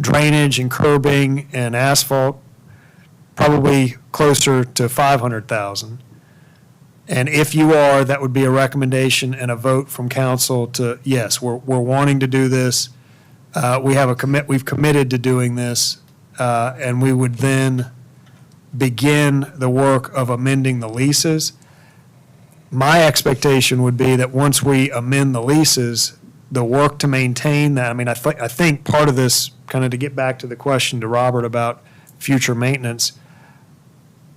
D: drainage and curbing and asphalt, probably closer to 500,000. And if you are, that would be a recommendation and a vote from council to, yes, we're wanting to do this. We've committed to doing this, and we would then begin the work of amending the leases. My expectation would be that once we amend the leases, the work to maintain that, I mean, I think part of this, kind of to get back to the question to Robert about future maintenance,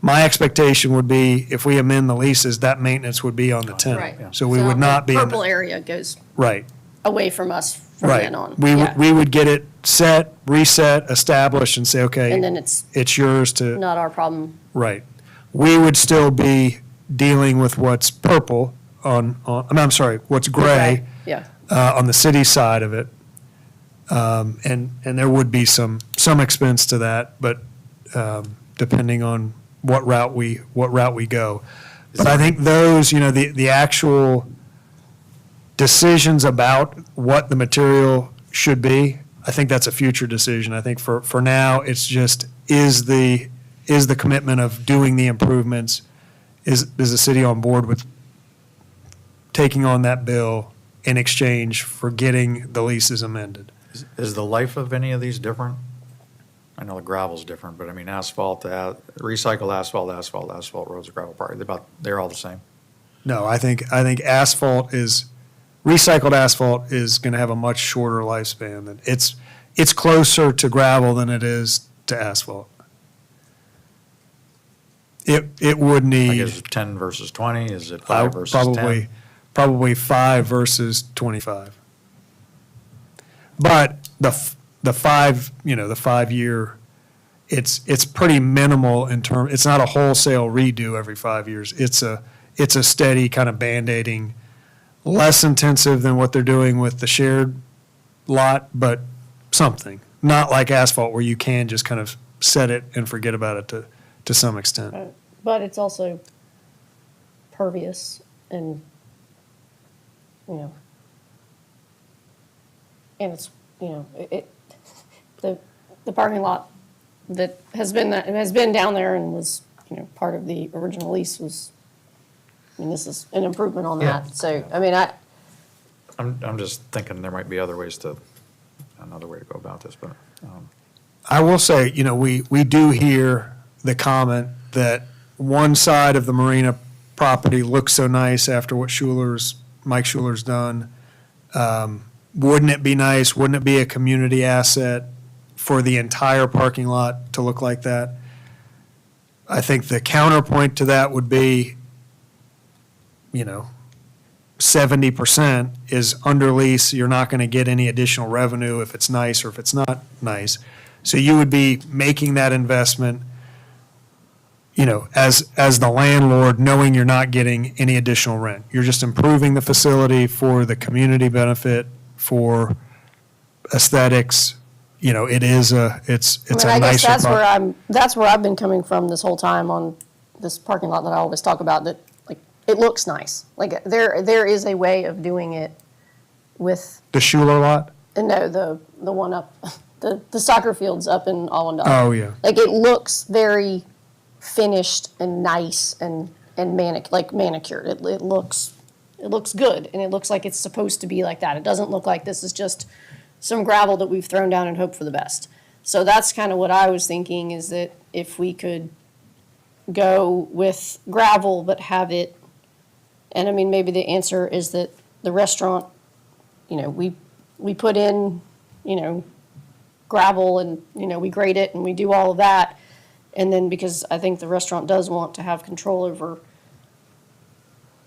D: my expectation would be if we amend the leases, that maintenance would be on the tenant. So we would not be.
A: The purple area goes
D: Right,
A: away from us from
D: right.
A: then on.
D: We
A: Yeah.
D: would get it set, reset, established, and say, okay.
A: And then it's
D: yours to.
A: not our problem.
D: Right. We would still be dealing with what's purple I'm sorry, what's gray
A: Yeah.
D: on the city side of it. And there would be some expense to that, but depending on what route we go. But I think those, the actual decisions about what the material should be, I think that's a future decision. I think for now, it's just, is the commitment of doing the improvements, is the city on board with taking on that bill in exchange for getting the leases amended?
B: Is the life of any of these different? I know the gravel's different, but I mean, recycled asphalt roads, gravel park, they're all the same.
D: No, I think recycled asphalt is going to have a much shorter lifespan than it's closer to gravel than it is to asphalt. It would
B: I
D: need.
B: guess it's 10 versus 20, is it
D: Uh,
B: 5 versus 10?
D: Probably 5 versus 25. But the 5-year, it's pretty minimal in term, it's not a wholesale redo every 5 years. It's a steady kind of Band-Aiding, less intensive than what they're doing with the shared lot, but something. Not like asphalt where you can just kind of set it and forget about it to some extent.
A: But it's also pervious and, and it's, the parking lot that has been down there and was, part of the original lease was, this is an improvement on
B: Yeah.
A: that. So,
B: I'm just thinking there might be another way to go about this, but,
D: I will say, we do hear the comment that one side of the marina property looks so nice after what Mike Schuler's done. Wouldn't it be nice, wouldn't it be a community asset for the entire parking lot to look like that? I think the counterpoint to that would be, 70% is under lease, you're not going to get any additional revenue if it's nice or if it's not nice. So you would be making that investment, as the landlord, knowing you're not getting any additional rent. You're just improving the facility for the community benefit, for aesthetics. It's
A: I
D: a
A: guess
D: nicer.
A: that's where I've been coming from this whole time on this parking lot that I always talk about, that, like, it looks nice. Like, there is a way of doing it with,
D: The Schuler lot?
A: no, the one up, the soccer fields up in Allendale.
D: Oh, yeah.
A: Like, it looks very finished and nice and manicured. It looks good, and it looks like it's supposed to be like that. It doesn't look like this is just some gravel that we've thrown down and hope for the best. So that's kind of what I was thinking, is that if we could go with gravel but have it, and I mean, maybe the answer is that the restaurant, we put in, gravel and, we grade it and we do all of that. And then, because I think the restaurant does want to have control over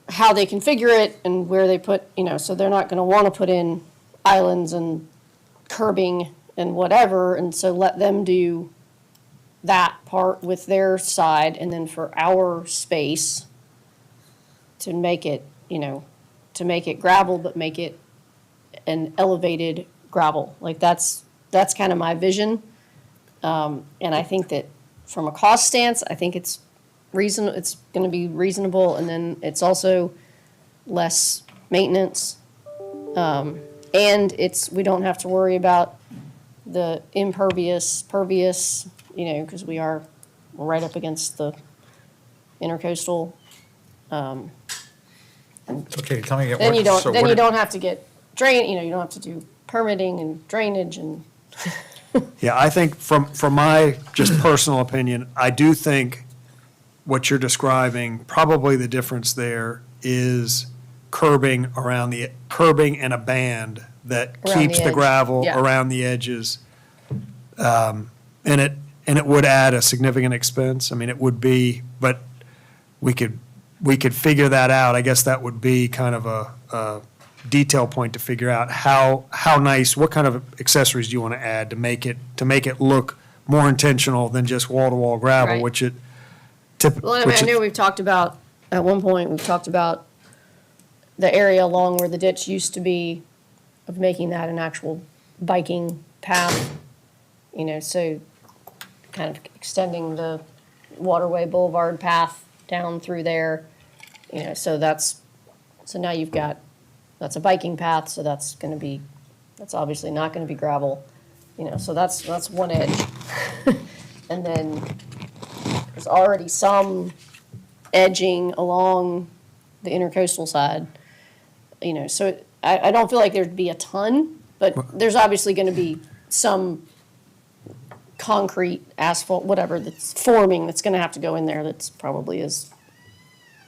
A: how they configure it and where they put, so they're not going to want to put in islands and curbing and whatever. And so let them do that part with their side. And then for our space to make it, gravel, but make it an elevated gravel. Like, that's kind of my vision. And I think that from a cost stance, I think it's going to be reasonable, and then it's also less maintenance. And we don't have to worry about the pervious, because we're right up against the intercoastal.
B: okay, tell me again.
A: Then you don't,
B: so
A: then
B: what
A: you
B: did-
A: don't have to get you don't have to do permitting and drainage and,
D: Yeah, I think from my just personal opinion, I do think what you're describing, probably the difference there is curbing and a band that
A: Around
D: keeps
A: the
D: the
A: edge,
D: gravel
A: yeah.
D: around the edges. And it would add a significant expense. I mean, it would be, but we could figure that out. I guess that would be kind of a detail point to figure out how nice, what kind of accessories do you want to add to make it look more intentional than just wall-to-wall gravel,
A: Right.
D: which it
A: well, I mean, I know we've talked about, at one point, we've talked about the area along where the ditch used to be, of making that an actual biking path, so kind of extending the Waterway Boulevard path down through there, so now you've got, that's a biking path, so that's obviously not gonna be gravel, so that's one edge. And then there's already some edging along the intercoastal side, so I don't feel like there'd be a ton, but there's obviously gonna be some concrete, asphalt, whatever, that's forming, that's gonna have to go in there, that's probably is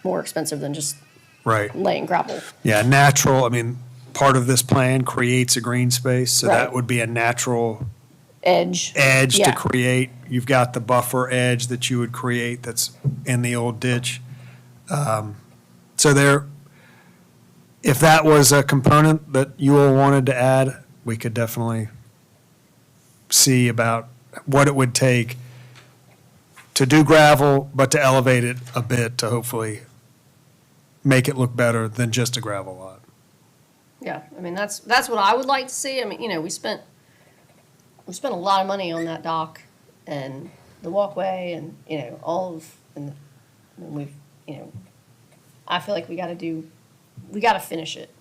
A: more expensive than just
D: right.
A: laying gravel.
D: Yeah, natural, I mean, part of this plan creates a green space, so that
A: Right.
D: would be a natural
A: Edge.
D: edge to
A: Yeah.
D: create. You've got the buffer edge that you would create that's in the old ditch. So there, if that was a component that you all wanted to add, we could definitely see about what it would take to do gravel, but to elevate it a bit to hopefully make it look better than just a gravel lot.
A: Yeah, I mean, that's what I would like to see. I mean, you know, we spent a lot of money on that dock and the walkway and, you know, and we've, you know, I feel like we gotta finish it.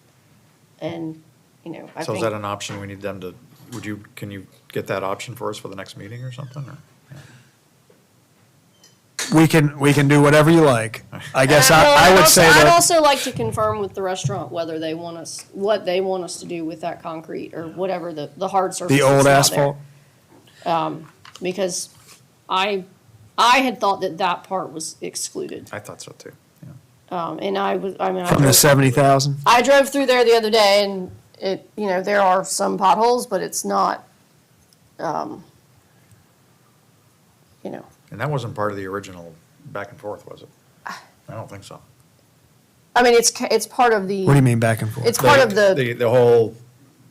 A: And, you know, I
B: So is
A: think,
B: that an option we need them to, can you get that option for us for the next meeting or something, or?
D: We can do whatever you like. I guess I would say
A: I'd
D: that,
A: also like to confirm with the restaurant whether they want us, what they want us to do with that concrete or whatever the hard surface
D: the
A: that's
D: old
A: not there.
D: asphalt.
A: Because I had thought that part was excluded.
B: I thought so too, yeah.
D: From the 70,000?
A: I drove through there the other day and it, you know, there are some potholes, but it's not, you know,
B: And that wasn't part of the original back and forth, was it? I don't think so.
A: I mean, it's part of the.
D: What do you mean back and forth?
A: It's part of the,
B: The whole.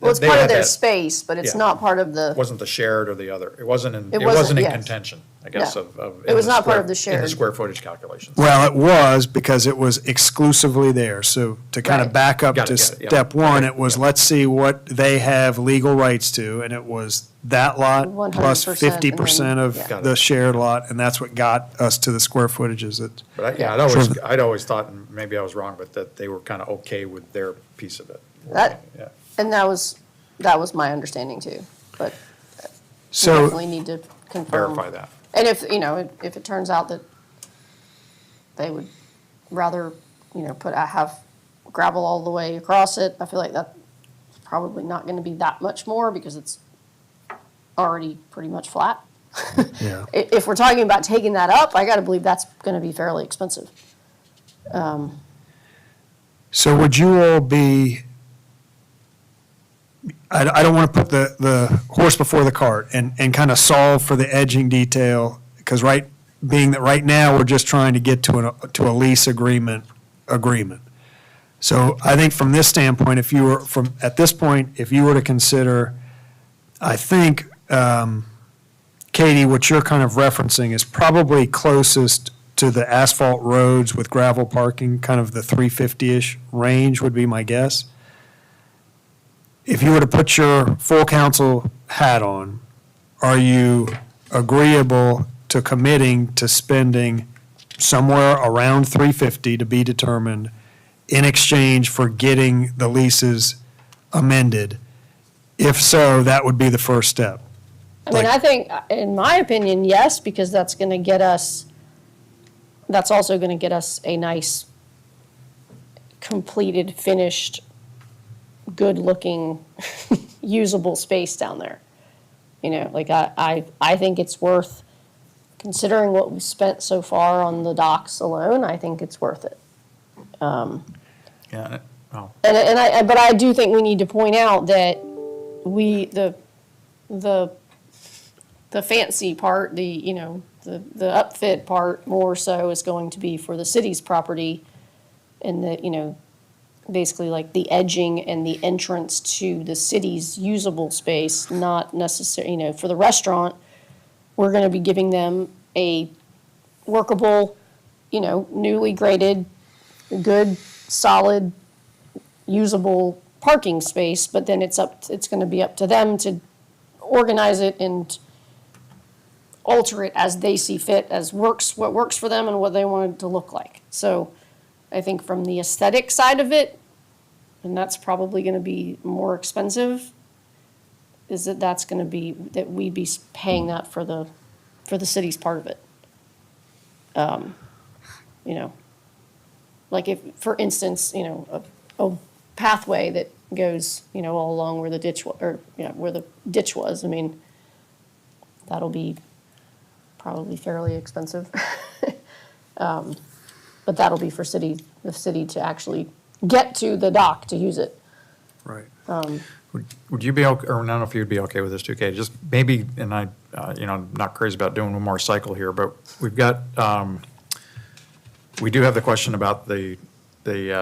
A: well, it's
B: they
A: part of
B: had
A: their
B: that-
A: space, but it's
B: yeah.
A: not part of the,
B: Wasn't the shared or the other, it wasn't in,
A: It
B: it wasn't in
A: yes.
B: contention, I guess,
A: No.
B: of.
A: It was
B: in the
A: not part
B: square-
A: of the
B: In
A: shared.
B: the square footage calculations.
D: Well, it was because it was exclusively there. So to kind of
A: Right.
D: back up
B: Got
D: to
B: it, got it, yeah.
D: step one,
B: Okay,
D: it was,
B: yeah.
D: let's see what they have legal rights to. And it was that lot plus
A: 100%
D: 50%
A: and then-
D: of
A: yeah.
B: Got it.
D: the shared lot. And that's what got us to the square footages.
B: But
A: Yeah.
B: I'd always thought, and maybe I was wrong, but that they were kind of okay with their piece of it.
A: That-
B: Yeah.
A: and that was my understanding too, but we
D: So,
A: definitely need to confirm.
B: Verify that.
A: And if, you know, if it turns out that they would rather, you know, have gravel all the way across it, I feel like that's probably not gonna be that much more because it's already pretty much flat.
D: yeah.
A: If we're talking about taking that up, I gotta believe that's gonna be fairly expensive.
D: So would you all be, I don't want to put the horse before the cart and kind of solve for the edging detail, because being that right now, we're just trying to get to a lease agreement. So I think from this standpoint, at this point, if you were to consider, I think, Katie, what you're kind of referencing is probably closest to the asphalt roads with gravel parking, kind of the 350-ish range would be my guess. If you were to put your full council hat on, are you agreeable to committing to spending somewhere around 350 to be determined in exchange for getting the leases amended? If so, that would be the first step.
A: I mean, I think, in my opinion, yes, because that's also gonna get us a nice, completed, finished, good-looking, usable space down there. You know, like, I think it's worth, considering what we've spent so far on the docks alone, I think it's worth it.
B: Yeah,
A: But I do think we need to point out that the fancy part, you know, the upfit part more so is going to be for the city's property and the, you know, basically like the edging and the entrance to the city's usable space, not necessarily, you know, for the restaurant, we're gonna be giving them a workable, you know, newly graded, good, solid, usable parking space, but then it's gonna be up to them to organize it and alter it as they see fit, what works for them and what they want it to look like. So I think from the aesthetic side of it, and that's probably gonna be more expensive, is that's gonna be, that we'd be paying that for the city's part of it. You know, like if, for instance, you know, a pathway that goes, you know, all along where the ditch, or, you know, where the ditch was, I mean, that'll be probably fairly expensive. But that'll be for the city to actually get to the dock to use it.
D: Right.
B: Would you be, okay, or I don't know if you'd be okay with this too, Kate, just maybe, and I, I'm not crazy about doing one more cycle here, but we've got, we do have the question about the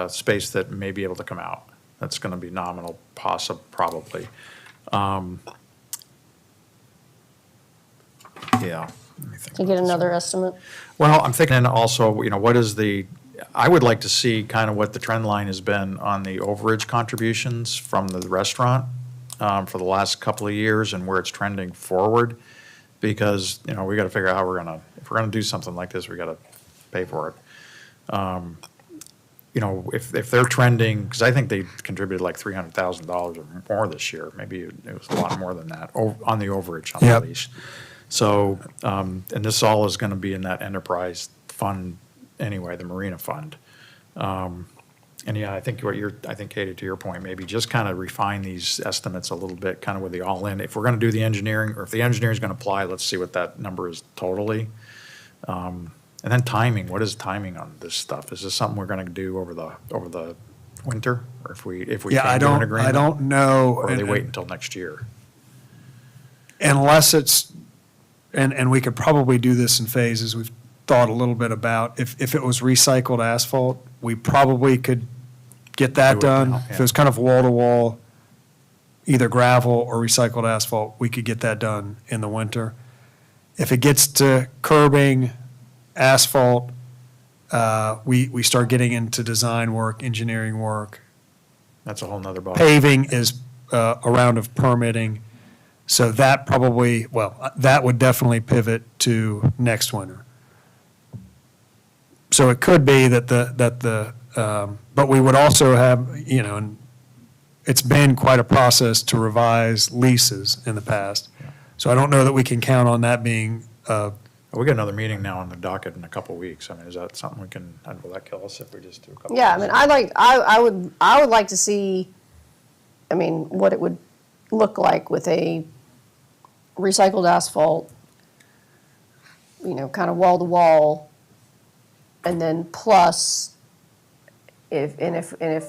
B: space that may be able to come out. That's gonna be nominal, probably. Yeah. Let me think
A: To
B: about
A: get
B: this.
A: another estimate?
B: Well, I'm thinking also, what is I would like to see kind of what the trend line has been on the overage contributions from the restaurant for the last couple of years and where it's trending forward. Because, we got to figure out how if we're gonna do something like this, we got to pay for it. If they're trending, because I think they contributed like $300,000 or more this year, maybe it was a lot more than that, on the overage on the
D: Yep.
B: lease. So, and this all is gonna be in that enterprise fund anyway, the Marina Fund. And yeah, I think Katie, to your point, maybe just kind of refine these estimates a little bit, kind of with the all-in. If we're gonna do the engineering, or if the engineering is gonna apply, let's see what that number is totally. And then timing, what is timing on this stuff? Is this something we're gonna do over the winter? Or if we
D: Yeah,
B: can't do an
D: I
B: agreement?
D: don't know.
B: Or they
D: and-
B: wait until next year?
D: Unless it's, and we could probably do this in phases, we've thought a little bit about, if it was recycled asphalt, we probably could get that
B: Do it
D: done.
B: now,
D: If
B: yeah.
D: it was kind of wall-to-wall, either gravel or recycled asphalt, we could get that done in the winter. If it gets to curbing, asphalt, we start getting into design work, engineering work.
B: That's a whole nother ball.
D: Paving is a round of permitting. So that probably, that would definitely pivot to next winter. So it could be that but we would also have, and it's been quite a process to revise leases in the past. So I don't know that we can count on that being,
B: We got another meeting now on the docket in a couple weeks. I mean, is that something will that kill us if we just do a couple?
A: Yeah, I mean, I would like to see, what it would look like with a recycled asphalt, kind of wall to wall, and then plus, if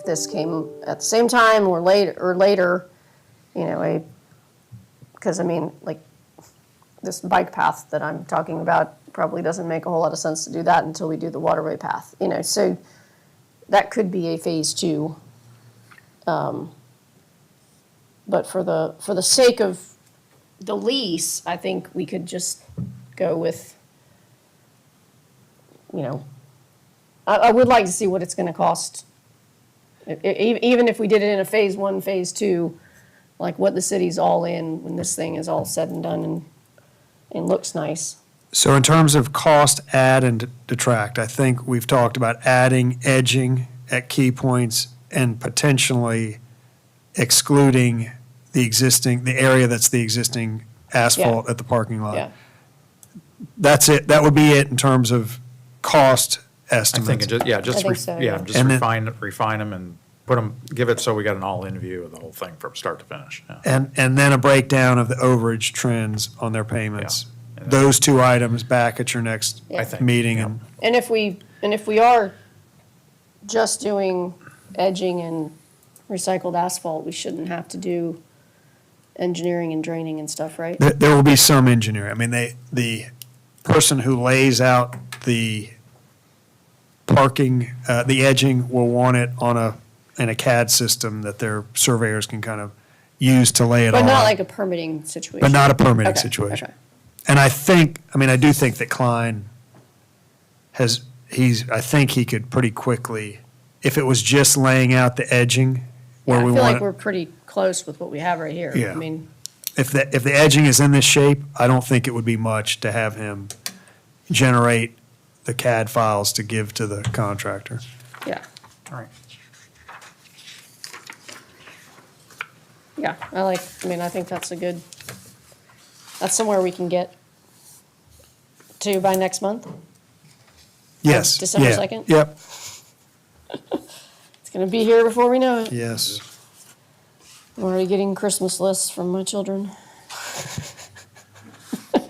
A: this came at the same time or later, because like this bike path that I'm talking about probably doesn't make a whole lot of sense to do that until we do the waterway path, so that could be a phase 2. But for the sake of the lease, I think we could just go with, I would like to see what it's gonna cost. Even if we did it in a phase 1, phase 2, like what the city's all in when this thing is all said and done and looks nice.
D: so in terms of cost, add and detract, I think we've talked about adding edging at key points and potentially excluding the area that's the existing asphalt at the parking lot.
A: Yeah,
D: That's it, that would be it in terms of cost
B: I
D: estimates.
B: think
A: I think so, yeah.
B: just
D: And then-
B: refine them and give it so we got an all-in view of the whole thing from start to finish. Yeah.
D: And then a breakdown of the overage trends on their payments.
B: Yeah.
D: Those two items back at your next
A: Yeah. I
B: think,
D: meeting.
B: yeah.
D: And
A: and if we are just doing edging and recycled asphalt, we shouldn't have to do engineering and draining and stuff, right?
D: there will be some engineering. I mean, the person who lays out the parking, the edging will want it in a CAD system that their surveyors can kind of use to lay it all
A: But not
D: out.
A: like a permitting situation.
D: But not a permitting
A: Okay,
D: situation.
A: okay.
D: And I do think that Klein I think he could pretty quickly, if it was just laying out the edging
A: Yeah,
D: where
A: I
D: we
A: feel
D: want
A: like we're pretty close with what we have right here.
D: Yeah.
A: I mean,
D: if the edging is in this shape, I don't think it would be much to have him generate the CAD files to give to the contractor.
A: yeah,
B: All right.
A: yeah, I think that's that's somewhere we can get to by next month.
D: Yes.
A: December
D: yeah,
A: 2nd?
D: Yep,
A: It's gonna be here before we know it.
D: yes.
A: I'm already getting Christmas lists from my children. I'm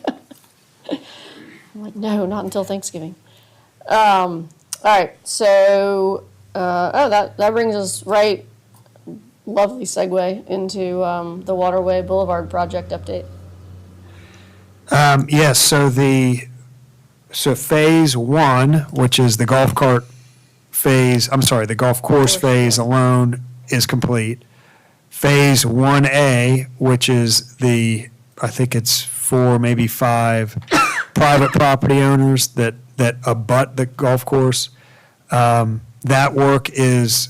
A: like, no, not until Thanksgiving. All right, so, that brings us right lovely segue into the Waterway Boulevard project update.
D: Yes, so phase one, which is the golf cart phase, I'm sorry, the golf course phase alone is complete. Phase 1A, which is I think it's 4, maybe 5 private property owners that abut the golf course. That work is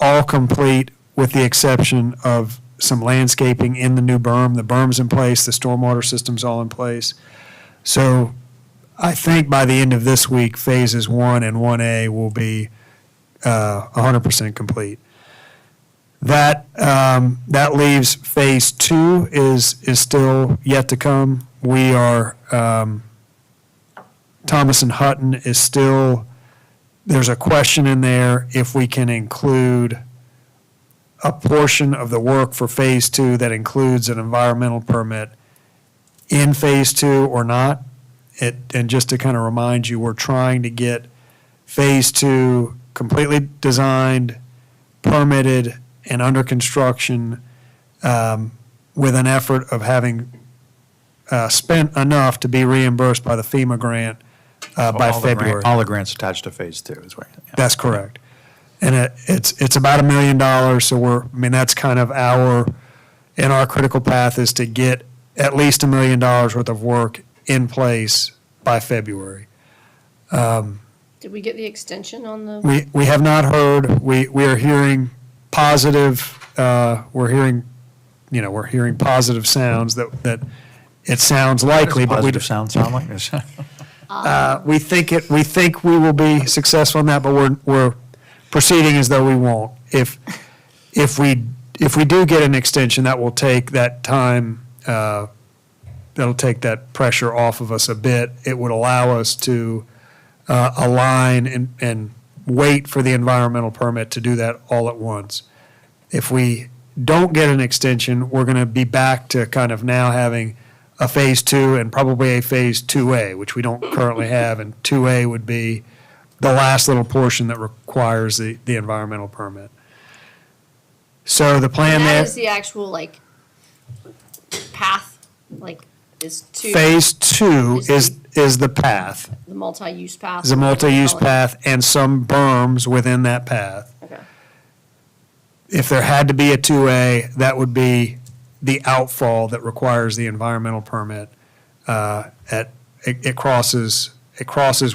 D: all complete with the exception of some landscaping in the new berm. The berm's in place, the stormwater system's all in place. So I think by the end of this week, phases 1 and 1A will be 100% complete. That leaves phase 2 is still yet to come. We are, Thomas and Hutton is still, there's a question in there if we can include a portion of the work for phase 2 that includes an environmental permit in phase 2 or not. And just to kind of remind you, we're trying to get phase 2 completely designed, permitted, and under construction with an effort of having spent enough to be reimbursed by the FEMA grant by
B: All the grant-
D: February.
B: All the grants attached to phase 2 is where. Yeah.
D: That's correct. And it's about $1 million, so that's kind of in our critical path is to get at least $1 million worth of work in place by February.
A: Did we get the extension on the?
D: We have not heard, we are hearing positive, we're hearing positive sounds that it sounds likely, but
B: Positive sound like this.
D: we think we will be successful in that, but we're proceeding as though we won't. If we do get an extension, that will take that time, that'll take that pressure off of us a bit. It would allow us to align and wait for the environmental permit to do that all at once. If we don't get an extension, we're going to be back to kind of now having a phase 2 and probably a phase 2A, which we don't currently have, and 2A would be the last little portion that requires the environmental permit. So the plan
A: That
D: there,
A: is the actual like path, like is to
D: phase 2 is the path,
A: the multi-use path.
D: is a multi-use path and some berms within that path.
A: Okay.
D: If there had to be a 2A, that would be the outfall that requires the environmental permit. It crosses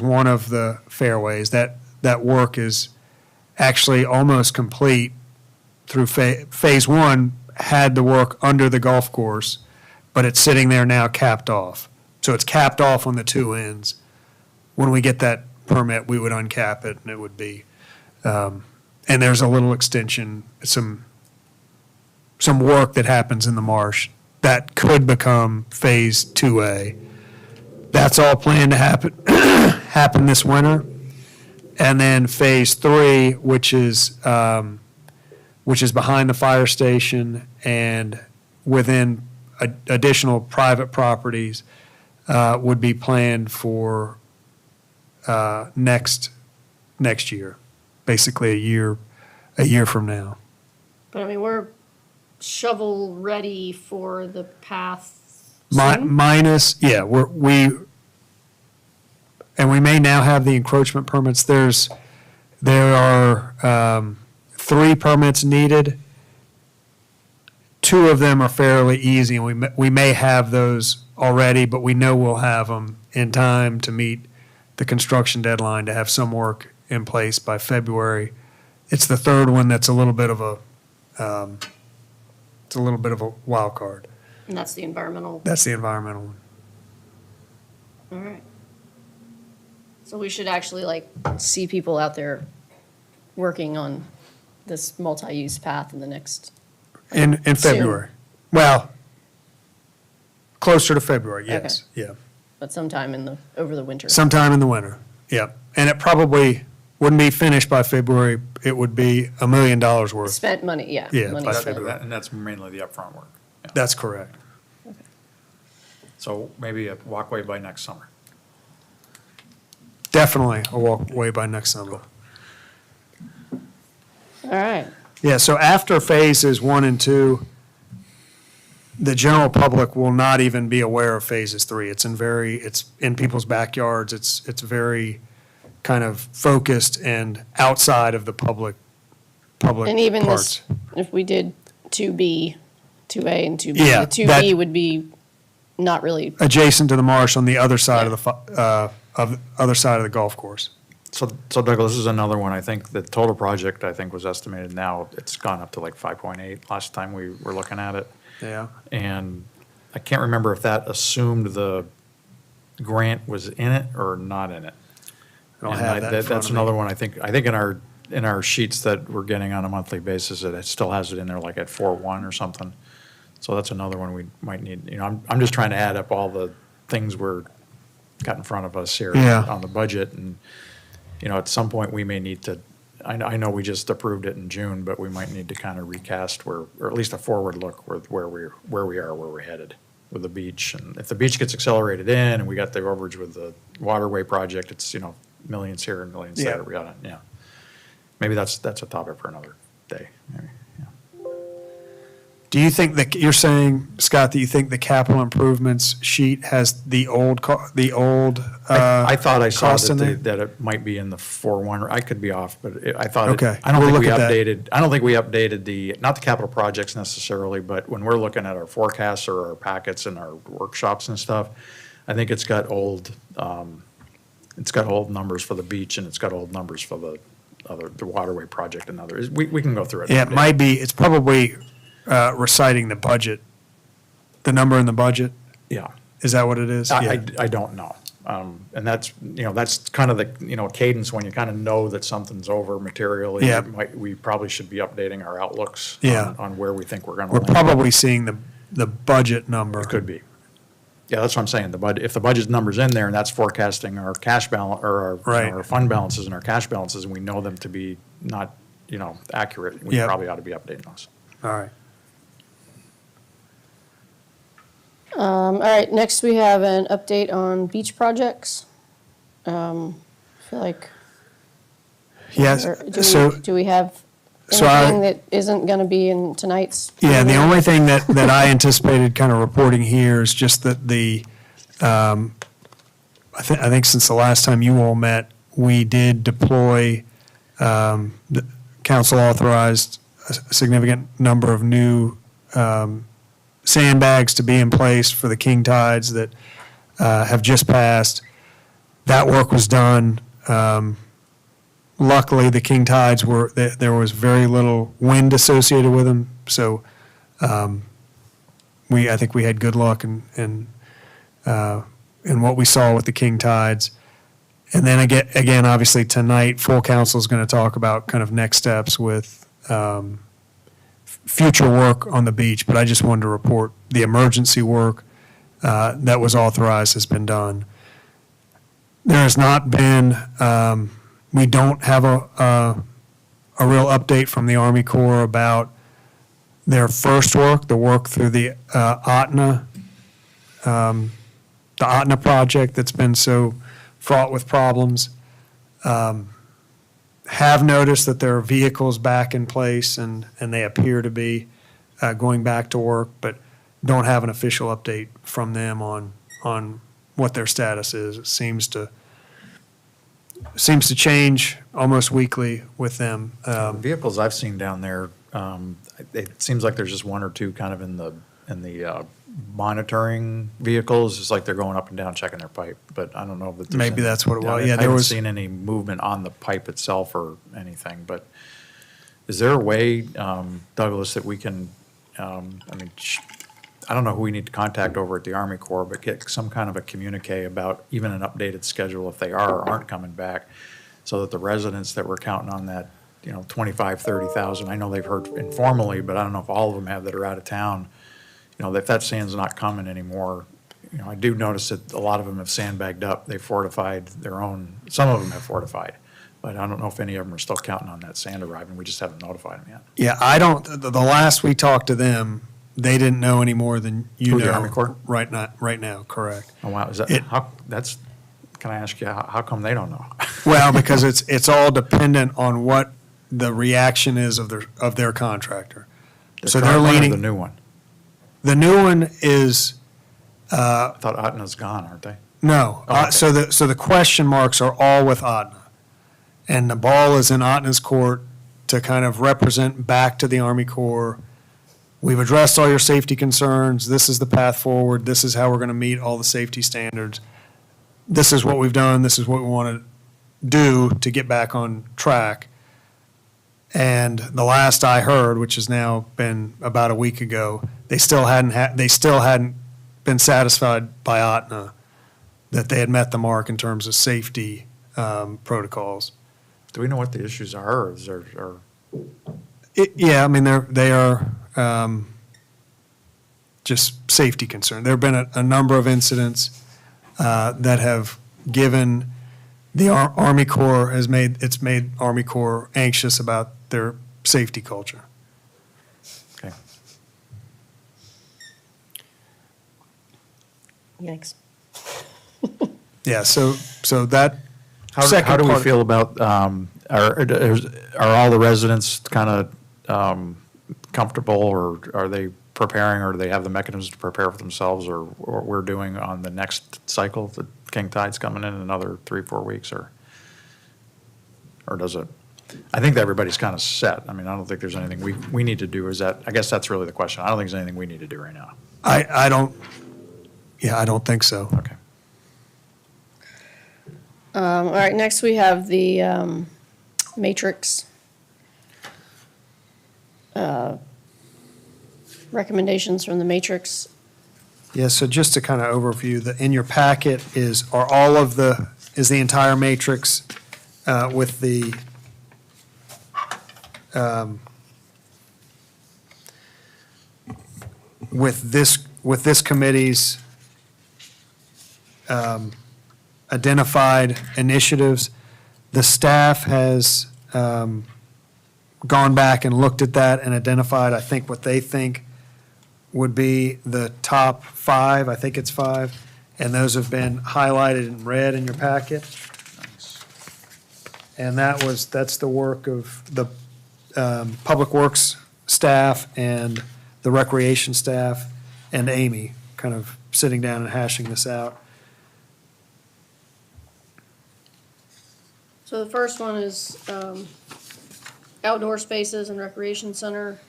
D: one of the fairways. That work is actually almost complete through phase 1 had the work under the golf course, but it's sitting there now capped off. So it's capped off on the two ends. When we get that permit, we would uncap it and it would be, and there's a little extension, some work that happens in the marsh that could become phase 2A. That's all planned to happen this winter. And then phase 3, which is behind the fire station and within additional private properties, would be planned for next year, basically a year from now.
A: But I mean, we're shovel ready for the path soon?
D: Minus, yeah, and we may now have the encroachment permits. There are 3 permits needed. 2 of them are fairly easy, and we may have those already, but we know we'll have them in time to meet the construction deadline to have some work in place by February. It's the 3rd one that's a little bit of a wild card.
A: And that's the environmental,
D: That's the environmental one.
A: all right. So we should actually like see people out there working on this multi-use path in the next,
D: In
A: Soon.
D: February. Well, closer to February, yes, yeah.
A: but sometime over the winter.
D: Sometime in the winter, yeah. And it probably wouldn't be finished by February. It would be $1 million worth.
A: Spent money, yeah.
D: Yeah,
A: money
D: by
A: spent.
D: February.
B: And that's mainly the upfront work. Yeah.
D: That's correct.
B: So maybe a walkway by next summer.
D: Definitely a walkway by next summer.
A: All right.
D: Yeah, so after phases 1 and 2, the general public will not even be aware of phases 3. It's in people's backyards. It's very kind of focused and outside of the public
A: And even
D: parts.
A: this, if we did 2B, 2A and 2B,
D: Yeah,
A: the
D: that-
A: 2B would be not really,
D: Adjacent to the marsh on the other side of the other side of the golf course.
B: So Douglas, this is another one, I think the total project, I think, was estimated now, it's gone up to like 5.8 last time we were looking at it.
D: Yeah.
B: And I can't remember if that assumed the grant was in it or not in it.
D: I don't
B: And
D: have that in front
B: That's
D: of me.
B: another one, I think in our sheets that we're getting on a monthly basis, it still has it in there like at 4.1 or something. So that's another one we might need, I'm just trying to add up all the things got in front of us here
D: Yeah.
B: on the budget, and, at some point, we may need to, I know we just approved it in June, but we might need to kind of recast or at least a forward look where we are, where we're headed with the beach. And if the beach gets accelerated in and we got the overage with the waterway project, it's, millions here and millions there.
D: Yeah.
B: Maybe that's a topic for another day, maybe, yeah.
D: Do you think that, you're saying, Scott, that you think the capital improvements sheet has the old,
B: I thought I saw
D: cost in there?
B: that it might be in the 4.1, I could be off, but I thought,
D: Okay,
B: I don't
D: we'll
B: think we
D: look at that.
B: updated not the capital projects necessarily, but when we're looking at our forecasts or our packets and our workshops and stuff, I think it's got old numbers for the beach and it's got old numbers for the waterway project and others. We can go through it.
D: Yeah, it might be, it's probably reciting the budget, the number in the budget.
B: Yeah.
D: Is that what it is?
B: I
D: Yeah.
B: don't know. And that's, that's kind of the, cadence when you kind of know that something's over materially.
D: Yeah.
B: We probably should be updating our outlooks
D: Yeah.
B: on where we think we're going to
D: We're
B: land.
D: probably seeing the budget number.
B: It could be. Yeah, that's what I'm saying. If the budget number's in there and that's forecasting our cash balance or our,
D: Right.
B: our fund balances and our cash balances, and we know them to be not, accurate, we
D: Yeah.
B: probably ought to be updating those.
D: All right.
A: all right, next we have an update on beach projects. I feel like,
D: Yes,
A: or
D: so,
A: do we have
D: So I-
A: anything that isn't gonna be in tonight's?
D: yeah, the
A: meeting?
D: only thing that I anticipated kind of reporting here is just that I think since the last time you all met, we did deploy, the council authorized a significant number of new, sandbags to be in place for the king tides that, have just passed. That work was done. Luckily, the king tides there was very little wind associated with them, so I think we had good luck in what we saw with the king tides. And then again, obviously tonight, full council is going to talk about kind of next steps with future work on the beach. But I just wanted to report the emergency work that was authorized has been done. There has not been. We don't have a real update from the Army Corps about their first work, the work through the ATNA project that's been so fraught with problems. Have noticed that there are vehicles back in place and they appear to be going back to work, but don't have an official update from them on what their status is. It seems to change almost weekly with them.
B: The vehicles I've seen down there, it seems like there's just one or two kind of in the monitoring vehicles. It's like they're going up and down checking their pipe, but I don't know if there's
D: Maybe
B: any-
D: that's what it was.
B: I
D: Yeah, there
B: haven't
D: was-
B: seen any movement on the pipe itself or anything, but is there a way, Douglas, that we can, I don't know who we need to contact over at the Army Corps, but get some kind of a communique about even an updated schedule if they are or aren't coming back, so that the residents that we're counting on that, 25, 30,000, I know they've heard informally, but I don't know if all of them have that are out of town, if that sand's not coming anymore. I do notice that a lot of them have sandbagged up, they've fortified their own, some of them have fortified, but I don't know if any of them are still counting on that sand arriving, we just haven't notified them yet.
D: Yeah, I don't, the last we talked to them, they didn't know any more than you
B: Who,
D: know.
B: the Army Corps?
D: Right now, correct.
B: Oh, wow, is that, can I ask you, how come they don't know?
D: Well, because it's all dependent on what the reaction is of their contractor.
B: The
D: So they're
B: current one or
D: leaning.
B: The new one?
D: The new one is,
B: I thought Aetna's gone, aren't they?
D: no.
B: Oh, okay.
D: So the question marks are all with Aetna. And the ball is in Aetna's court to kind of represent back to the Army Corps, we've addressed all your safety concerns, this is the path forward, this is how we're going to meet all the safety standards. This is what we've done, this is what we want to do to get back on track. And the last I heard, which has now been about a week ago, they still hadn't been satisfied by Aetna that they had met the mark in terms of safety protocols.
B: Do we know what the issues are, or is there, or?
D: Yeah, I mean, they are just safety concern. There have been a number of incidents that have given the Army Corps it's made Army Corps anxious about their safety culture.
B: Okay.
A: Yikes.
D: Yeah, so that
B: How
D: second
B: do we
D: part-
B: feel about, are all the residents kind of comfortable, or are they preparing, or do they have the mechanisms to prepare for themselves, or what we're doing on the next cycle? The king tide's coming in another 3-4 weeks, or does it? I think that everybody's kind of set. I mean, I don't think there's anything we need to do. I guess that's really the question. I don't think there's anything we need to do right now.
D: I don't think so.
B: Okay.
A: All right, next we have the matrix. Recommendations from the matrix.
D: Yeah, so just to kind of overview, in your packet is the entire matrix with the with this committee's identified initiatives. The staff has gone back and looked at that and identified, I think, what they think would be the top 5, I think it's 5, and those have been highlighted in red in your packet. And that's the work of the Public Works staff and the Recreation staff and Amy, kind of sitting down and hashing this out.
A: So the first one is outdoor spaces and recreation center.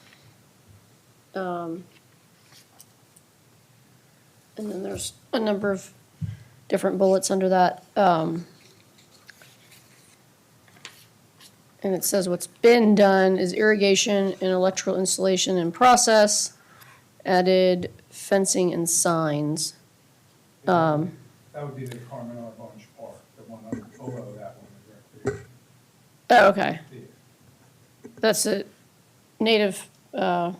A: And then there's a number of different bullets under that. And it says what's been done is irrigation and electrical installation in process, added fencing and signs.
G: That would be the Carmen R. Bunch Park, the one below that one. Is
A: Oh, okay.
G: there.
A: That's a native, wait,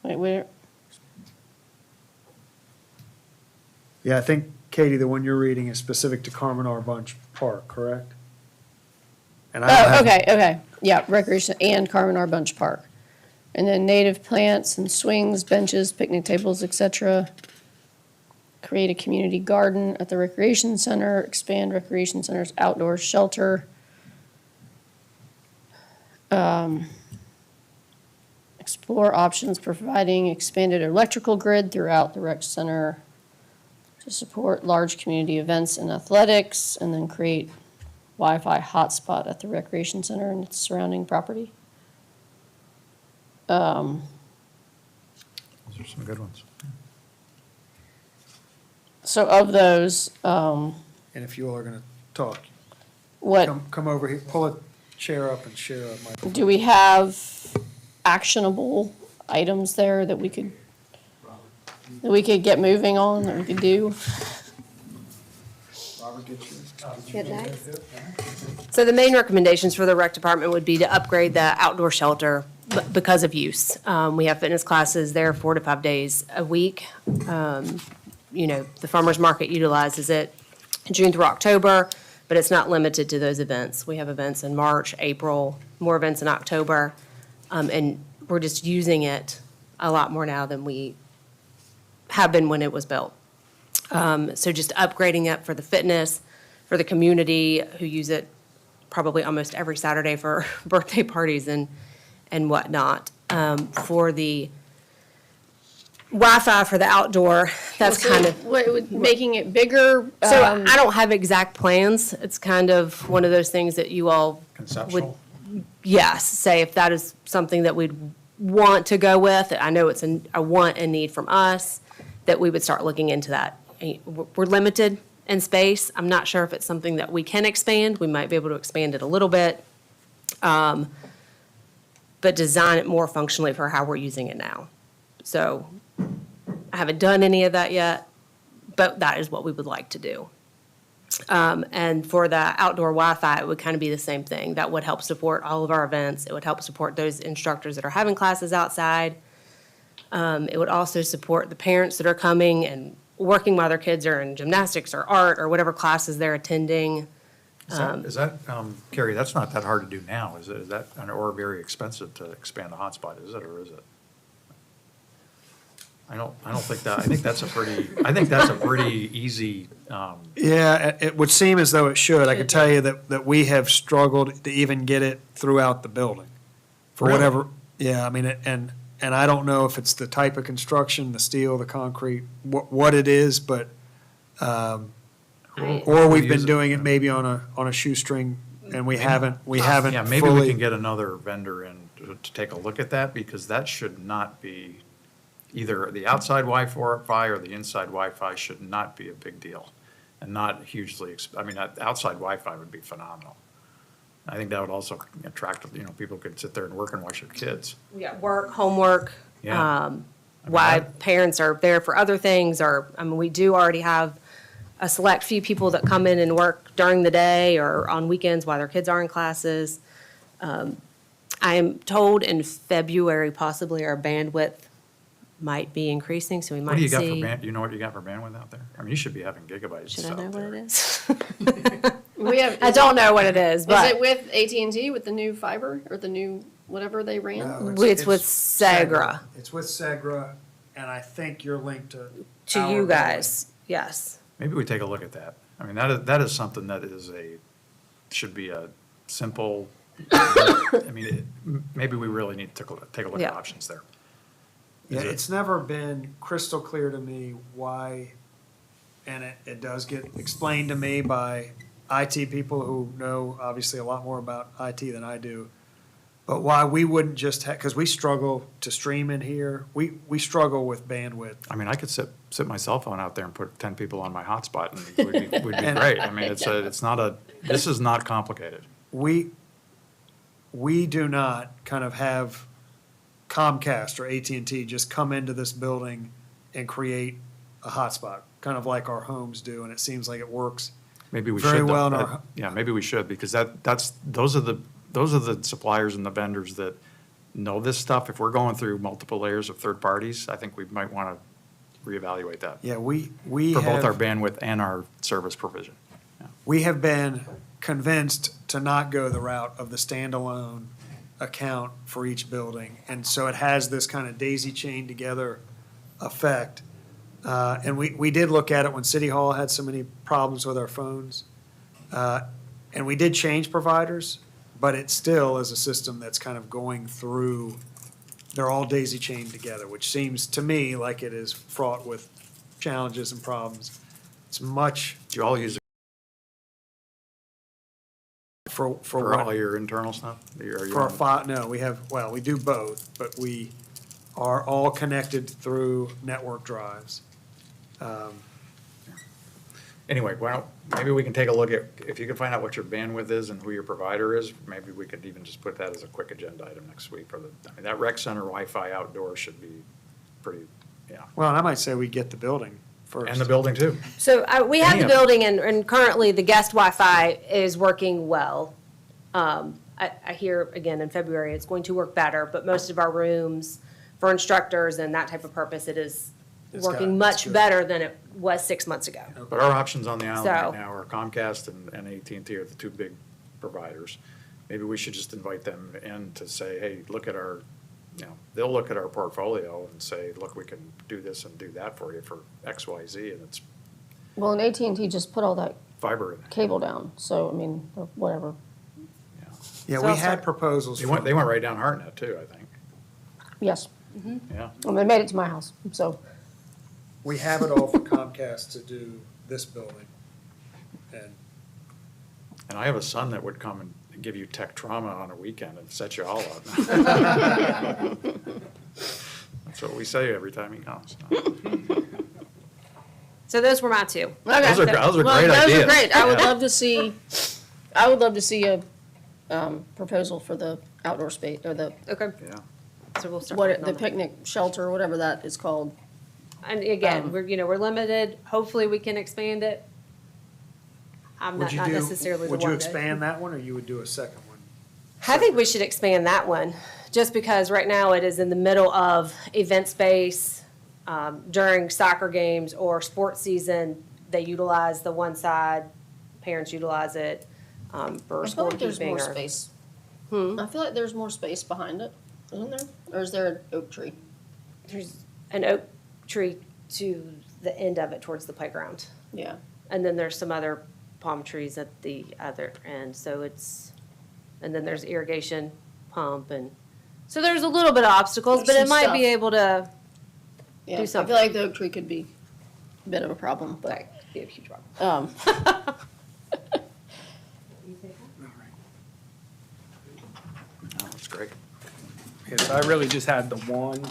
A: where?
D: Yeah, I think, Katie, the one you're reading is specific to Carmen R. Bunch Park, correct? And I don't
A: Oh,
D: have-
A: okay. Yeah, recreation and Carmen R. Bunch Park. And then native plants and swings, benches, picnic tables, etc. Create a community garden at the recreation center, expand recreation center's outdoor shelter. Explore options providing expanded electrical grid throughout the rec center to support large community events and athletics, and then create Wi-Fi hotspot at the recreation center and its surrounding property.
B: Those are some good ones.
A: So of those,
D: And if you all are going to talk,
A: what,
D: come over here, pull a chair up and share a mic.
A: do we have actionable items there that we could get moving on, that we could do?
H: So the main recommendations for the rec department would be to upgrade the outdoor shelter because of use. We have fitness classes there 4 to 5 days a week. The farmer's market utilizes it June through October, but it's not limited to those events. We have events in March, April, more events in October. And we're just using it a lot more now than we have been when it was built. So just upgrading it for the fitness, for the community who use it probably almost every Saturday for birthday parties and whatnot. For the Wi-Fi for the outdoor, that's
A: So
H: kind of,
A: making it bigger.
H: so I don't have exact plans. It's kind of one of those things that you all would,
B: Conceptual?
H: yes, say if that is something that we'd want to go with. I know it's a want and need from us, that we would start looking into that. We're limited in space. I'm not sure if it's something that we can expand. We might be able to expand it a little bit. But design it more functionally for how we're using it now. So I haven't done any of that yet, but that is what we would like to do. And for the outdoor Wi-Fi, it would kind of be the same thing. That would help support all of our events. It would help support those instructors that are having classes outside. It would also support the parents that are coming and working while their kids are in gymnastics or art or whatever classes they're attending.
B: Is that, Carrie, that's not that hard to do now, is it? Is that, or very expensive to expand a hotspot, is it, or is it? I don't think that, I think that's a pretty easy,
D: Yeah, it would seem as though it should. I can tell you that we have struggled to even get it throughout the building. For
B: Really?
D: whatever, yeah, I mean, and I don't know if it's the type of construction, the steel, the concrete, what it is, but, or we've been doing it maybe on a shoestring, and we haven't
B: yeah, maybe we
D: fully.
B: can get another vendor in to take a look at that, because that should not be, either the outside Wi-Fi or the inside Wi-Fi should not be a big deal, and not hugely, I mean, outside Wi-Fi would be phenomenal. I think that would also attract, people could sit there and work and watch their kids.
H: We got work, homework,
B: Yeah.
H: why
B: that-
H: parents are there for other things, or, I mean, we do already have a select few people that come in and work during the day or on weekends while their kids are in classes. I am told in February possibly our bandwidth might be increasing, so we might
B: What do you got for
H: see.
B: do you know what you got for bandwidth out there? I mean, you should be having gigabytes
H: Should I
B: out
H: know what
B: there.
H: it is?
A: We have.
H: I don't know what it is,
A: Is
H: but
A: it with AT&T with the new fiber or the new whatever they ran?
D: No,
H: it's with Segra.
D: It's with Segra, and I think you're linked to.
H: To
D: our
H: you
D: building.
H: guys, yes.
B: Maybe we take a look at that. I mean, that is something that should be a simple, I mean, maybe we really need to take a look
H: Yeah.
B: at options there.
D: Yeah,
B: Is it-
D: it's never been crystal clear to me why, and it does get explained to me by IT people who know obviously a lot more about IT than I do, but why we wouldn't just have, because we struggle to stream in here, we struggle with bandwidth.
B: I mean, I could sit my cell phone out there and put 10 people on my hotspot and it would be great. I mean, this is not complicated.
D: We do not kind of have Comcast or AT&T just come into this building and create a hotspot, kind of like our homes do, and it seems like it works.
B: Maybe we should.
D: Very
B: though.
D: well in our-
B: Yeah, maybe we should, because those are the suppliers and the vendors that know this stuff. If we're going through multiple layers of third parties, I think we might want to reevaluate that.
D: Yeah, we
B: For both our
D: have,
B: bandwidth and our service provision.
D: we have been convinced to not go the route of the standalone account for each building. And so it has this kind of daisy chain together effect. And we did look at it when City Hall had so many problems with our phones. And we did change providers, but it still is a system that's kind of going through, they're all daisy chained together, which seems to me like it is fraught with challenges and problems. It's much
B: Do you all use it
D: for
B: for all
D: what,
B: your internal stuff?
D: for our no, we have, well, we do both, but we are all connected through network drives.
B: Anyway, maybe we can take a look at, if you can find out what your bandwidth is and who your provider is, maybe we could even just put that as a quick agenda item next week. I mean, that rec center Wi-Fi outdoor should be pretty, yeah.
D: Well, and I might say we get the building first.
B: And the building too.
H: So we have
B: Any
H: the
B: of them.
H: building, and currently the guest Wi-Fi is working well. I hear, again, in February, it's going to work better, but most of our rooms for instructors and that type of purpose, it is
D: It's got-
H: working
D: it's
H: much
D: good.
H: better than it was 6 months ago.
B: But our options on the island
H: So-
B: right now are Comcast and AT&T are the two big providers. Maybe we should just invite them in to say, hey, look at our, they'll look at our portfolio and say, look, we can do this and do that for you for X, Y, Z, and it's
A: Well, and AT&T just put all that
B: fiber in it.
A: cable down, so, I mean, or whatever.
D: Yeah,
H: So
D: we
H: I'll
D: had
H: start-
D: proposals
B: They went
D: from,
B: right down Hartnett too, I think.
A: Yes,
B: Yeah.
A: and they made it to my house, so,
D: we have it all for Comcast to do this building. And
B: And I have a son that would come and give you tech trauma on a weekend and set you all up. That's what we say every time he comes.
H: So those were my two.
B: Those are great
A: Well,
B: ideas.
A: Those are great. I would
B: Yeah.
A: love to see a, proposal for the outdoor space, or the,
H: Okay,
B: Yeah.
H: so we'll start.
A: what,
H: working
A: the
H: on that.
A: picnic shelter, whatever that is called.
H: And again, we're limited. Hopefully we can expand it. I'm
D: would
H: not
D: you
H: not
D: do,
H: necessarily the
D: would
H: one
D: you
H: that-
D: expand that one, or you would do a second one?
H: I think we should expand that one, just because right now it is in the middle of event space. During soccer games or sports season, they utilize the one side, parents utilize it for
A: I feel like there's
H: scorekeeping
A: more
H: or.
A: space. I feel like there's more space behind it, isn't there? Or is there an oak tree?
H: There's an oak tree to the end of it towards the playground.
A: Yeah.
H: And then there's some other palm trees at the other end, so it's, and then there's irrigation pump and, so there's a little bit of obstacles,
A: There's
H: but it
A: some
H: might be
A: stuff.
H: able to,
A: Yeah,
H: Do
A: I
H: something.
A: feel like the oak tree could be a bit of a problem, but,
H: be a huge problem.
B: Oh, that's great.
G: Yes, I really just had the one.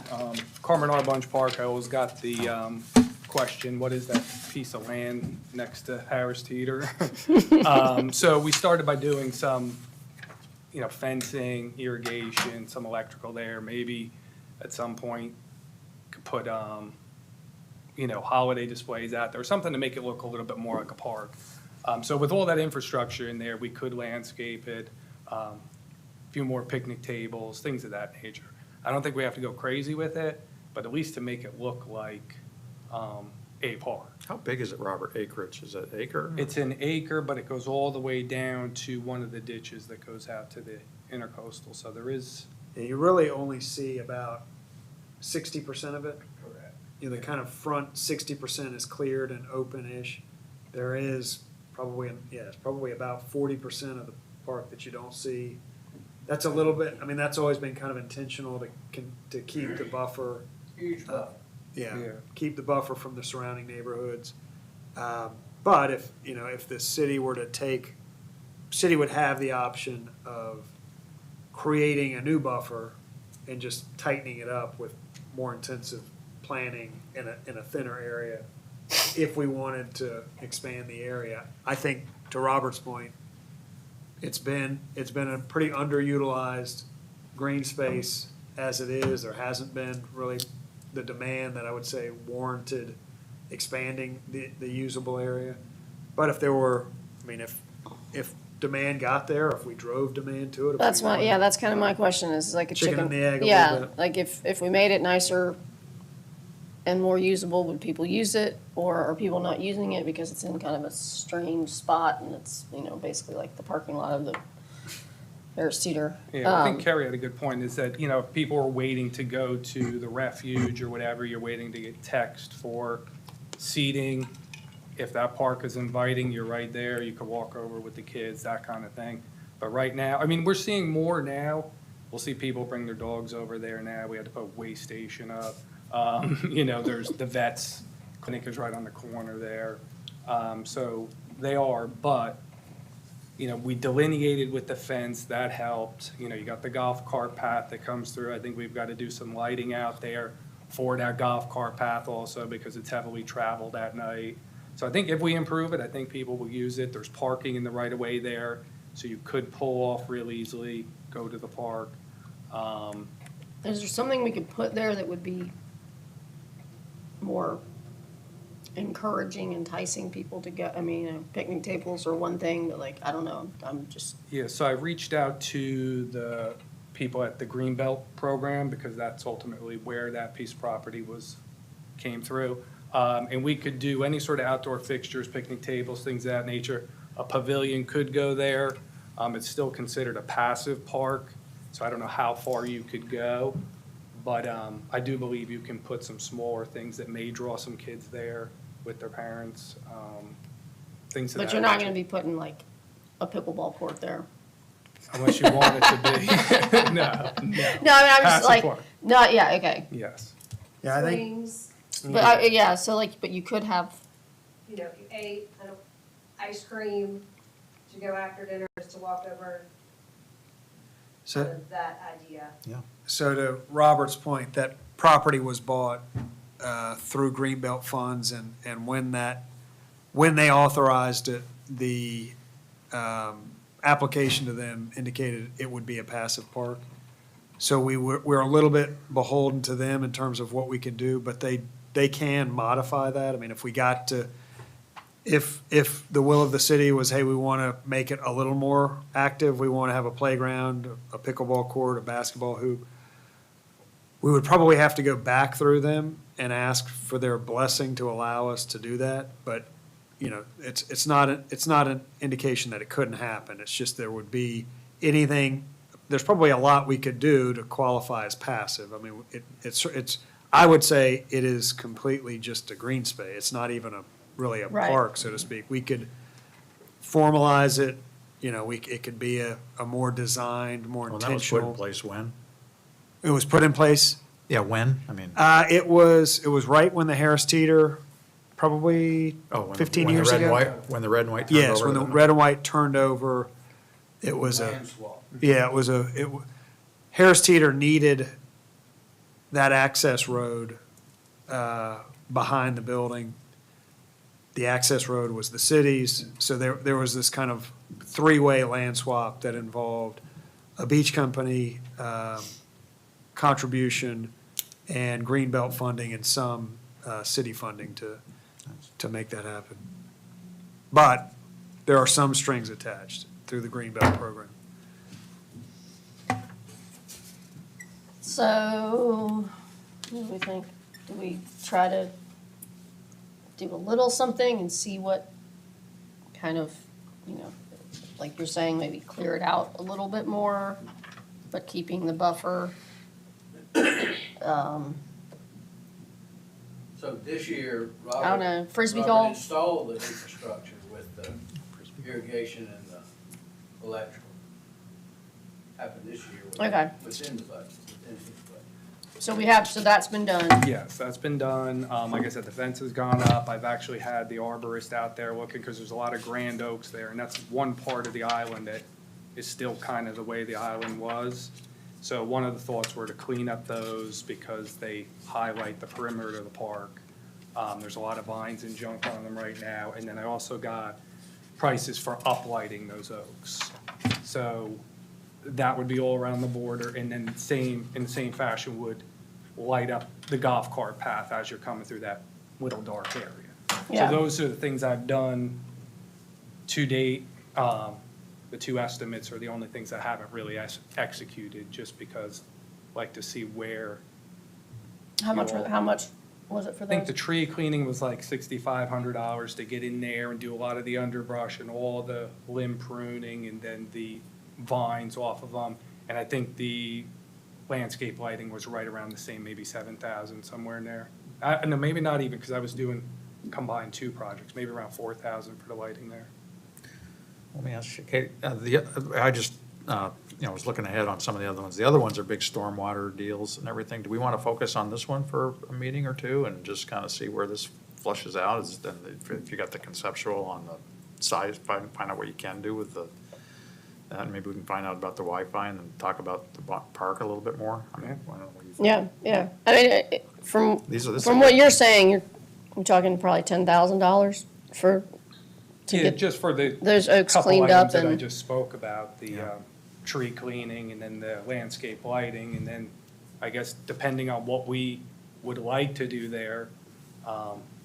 G: Carmen R. Bunch Park, I always got the question, what is that piece of land next to Harris Teeter? So we started by doing some, fencing, irrigation, some electrical there. Maybe at some point could put, holiday displays out there, something to make it look a little bit more like a park. So with all that infrastructure in there, we could landscape it. Few more picnic tables, things of that nature. I don't think we have to go crazy with it, but at least to make it look like a park.
B: How big is it, Robert? Acreage? Is it acre?
G: It's an acre, but it goes all the way down to one of the ditches that goes out to the intercoastal, so there is.
D: Yeah, you really only see about 60% of it.
G: Correct.
D: You know, the kind of front 60% is cleared and open-ish. There is probably, it's probably about 40% of the park that you don't see. That's a little bit, I mean, that's always been kind of intentional to keep the buffer.
G: Huge
D: buffer. Yeah,
G: Yeah.
D: keep the buffer from the surrounding neighborhoods. But if the city were to city would have the option of creating a new buffer and just tightening it up with more intensive planning in a thinner area if we wanted to expand the area. I think, to Robert's point, it's been a pretty underutilized green space as it is. There hasn't been really the demand that I would say warranted expanding the usable area. But if there were, if demand got there, if we drove demand to it. if
A: that's
D: we wanted-
A: that's kind of my question, is like a
D: Chicken
A: chicken.
D: and the egg a little
A: Yeah,
D: bit.
A: like if we made it nicer and more usable, would people use it? Or are people not using it because it's in kind of a strange spot and it's, basically like the parking lot of the Harris Teeter?
G: Yeah, I think Kerry had a good point, is that, if people are waiting to go to the refuge or whatever, you're waiting to get text for seating. If that park is inviting, you're right there, you could walk over with the kids, that kind of thing. But right now, we're seeing more now. We'll see people bring their dogs over there now. We had to put a way station up. There's the vets clinic is right on the corner there. So they are, but we delineated with the fence, that helped. You got the golf cart path that comes through. I think we've got to do some lighting out there for that golf cart path also, because it's heavily traveled at night. So I think if we improve it, I think people will use it. There's parking in the right of way there, so you could pull off real easily, go to the park.
A: Is there something we could put there that would be more encouraging, enticing people to go? Picnic tables are one thing, but I don't know, I'm just,
G: Yeah, so I reached out to the people at the Greenbelt program, because that's ultimately where that piece of property came through. And we could do any sort of outdoor fixtures, picnic tables, things of that nature. A pavilion could go there. It's still considered a passive park, so I don't know how far you could go. But I do believe you can put some smaller things that may draw some kids there with their parents, things of that
A: but you're not
G: nature.
A: gonna be putting a pickleball court there.
I: unless you want it to be. No, no.
A: No, I mean, I'm just
I: Passive
A: like,
I: park.
A: no, yeah, okay.
I: Yes.
D: Yeah, I think,
A: Swings, but, yeah, so like, but you could have,
J: You know, if you ate an ice cream to go after dinner, just to walk over,
D: so,
J: that idea.
D: so to Robert's point, that property was bought through Greenbelt funds, and when they authorized it, the application to them indicated it would be a passive park. So we're a little bit beholden to them in terms of what we can do, but they can modify that. I mean, if we got to, if the will of the city was, hey, we want to make it a little more active, we want to have a playground, a pickleball court, a basketball hoop, we would probably have to go back through them and ask for their blessing to allow us to do that. But, you know, it's not an indication that it couldn't happen. It's just there would be anything, there's probably a lot we could do to qualify as passive. I mean, it's, I would say it is completely just a green space. It's not even really a
A: Right.
D: park, so to speak. We could formalize it, you know, it could be a more designed, more
B: Well, that was put in
D: intentional.
B: place when?
D: It was put in place.
B: Yeah, when? I mean,
D: It was right when the Harris Teeter, probably
B: oh, when.
D: 15
B: when the
D: years
B: red and
D: ago.
B: white- When the red and white turned over?
D: Yes, when
B: to
D: the red and white turned over, it was Harris Teeter needed that access road behind the building. The access road was the city's, so there was this kind of three-way land swap that involved a beach company, contribution, and Greenbelt funding and some city funding to make that happen. But there are some strings attached through the Greenbelt program.
A: so, what do we think? Do we try to do a little something and see what kind of, you know, like you're saying, maybe clear it out a little bit more, but keeping the buffer?
K: So this year,
A: I don't
K: Robert.
A: know, frisbee
K: Robert
A: golf?
K: installed the infrastructure with the irrigation and the electrical. Happened this year.
A: Okay.
K: Within the budget, within his budget.
A: So that's been done.
I: Yes, that's been done. Like I said, the fence has gone up. I've actually had the arborist out there looking, because there's a lot of grand oaks there, and that's one part of the island that is still kind of the way the island was. So one of the thoughts were to clean up those because they highlight the perimeter of the park. There's a lot of vines and junk on them right now, and then I also got prices for uplighting those oaks. So that would be all around the border, and then in the same fashion would light up the golf cart path as you're coming through that little dark area.
A: Yeah.
I: So those are the things I've done to date. The two estimates are the only things I haven't really executed, just because I like to see where.
A: How much was it for
I: I think the
A: those?
I: tree cleaning was like $6,500 to get in there and do a lot of the underbrush and all the limb pruning and then the vines off of them. And I think the landscape lighting was right around the same, maybe 7,000, somewhere in there. No, maybe not even, because I was doing combined two projects, maybe around 4,000 for the lighting there.
B: Let me ask you, Kate, I just, was looking ahead on some of the other ones. The other ones are big stormwater deals and everything. Do we want to focus on this one for a meeting or two and just kind of see where this flushes out? If you got the conceptual on the size, find out what you can do with that, maybe we can find out about the Wi-Fi and then talk about the park a little bit more. I mean, I don't know what you think.
A: Yeah. I mean, from
B: This is
A: what you're saying, we're talking probably $10,000 to
I: Yeah,
A: get
I: just for the
A: those oaks
I: couple
A: cleaned up
I: items that I
A: and,
I: just spoke about, the tree cleaning and then the landscape lighting, and then I guess depending on what we would like to do there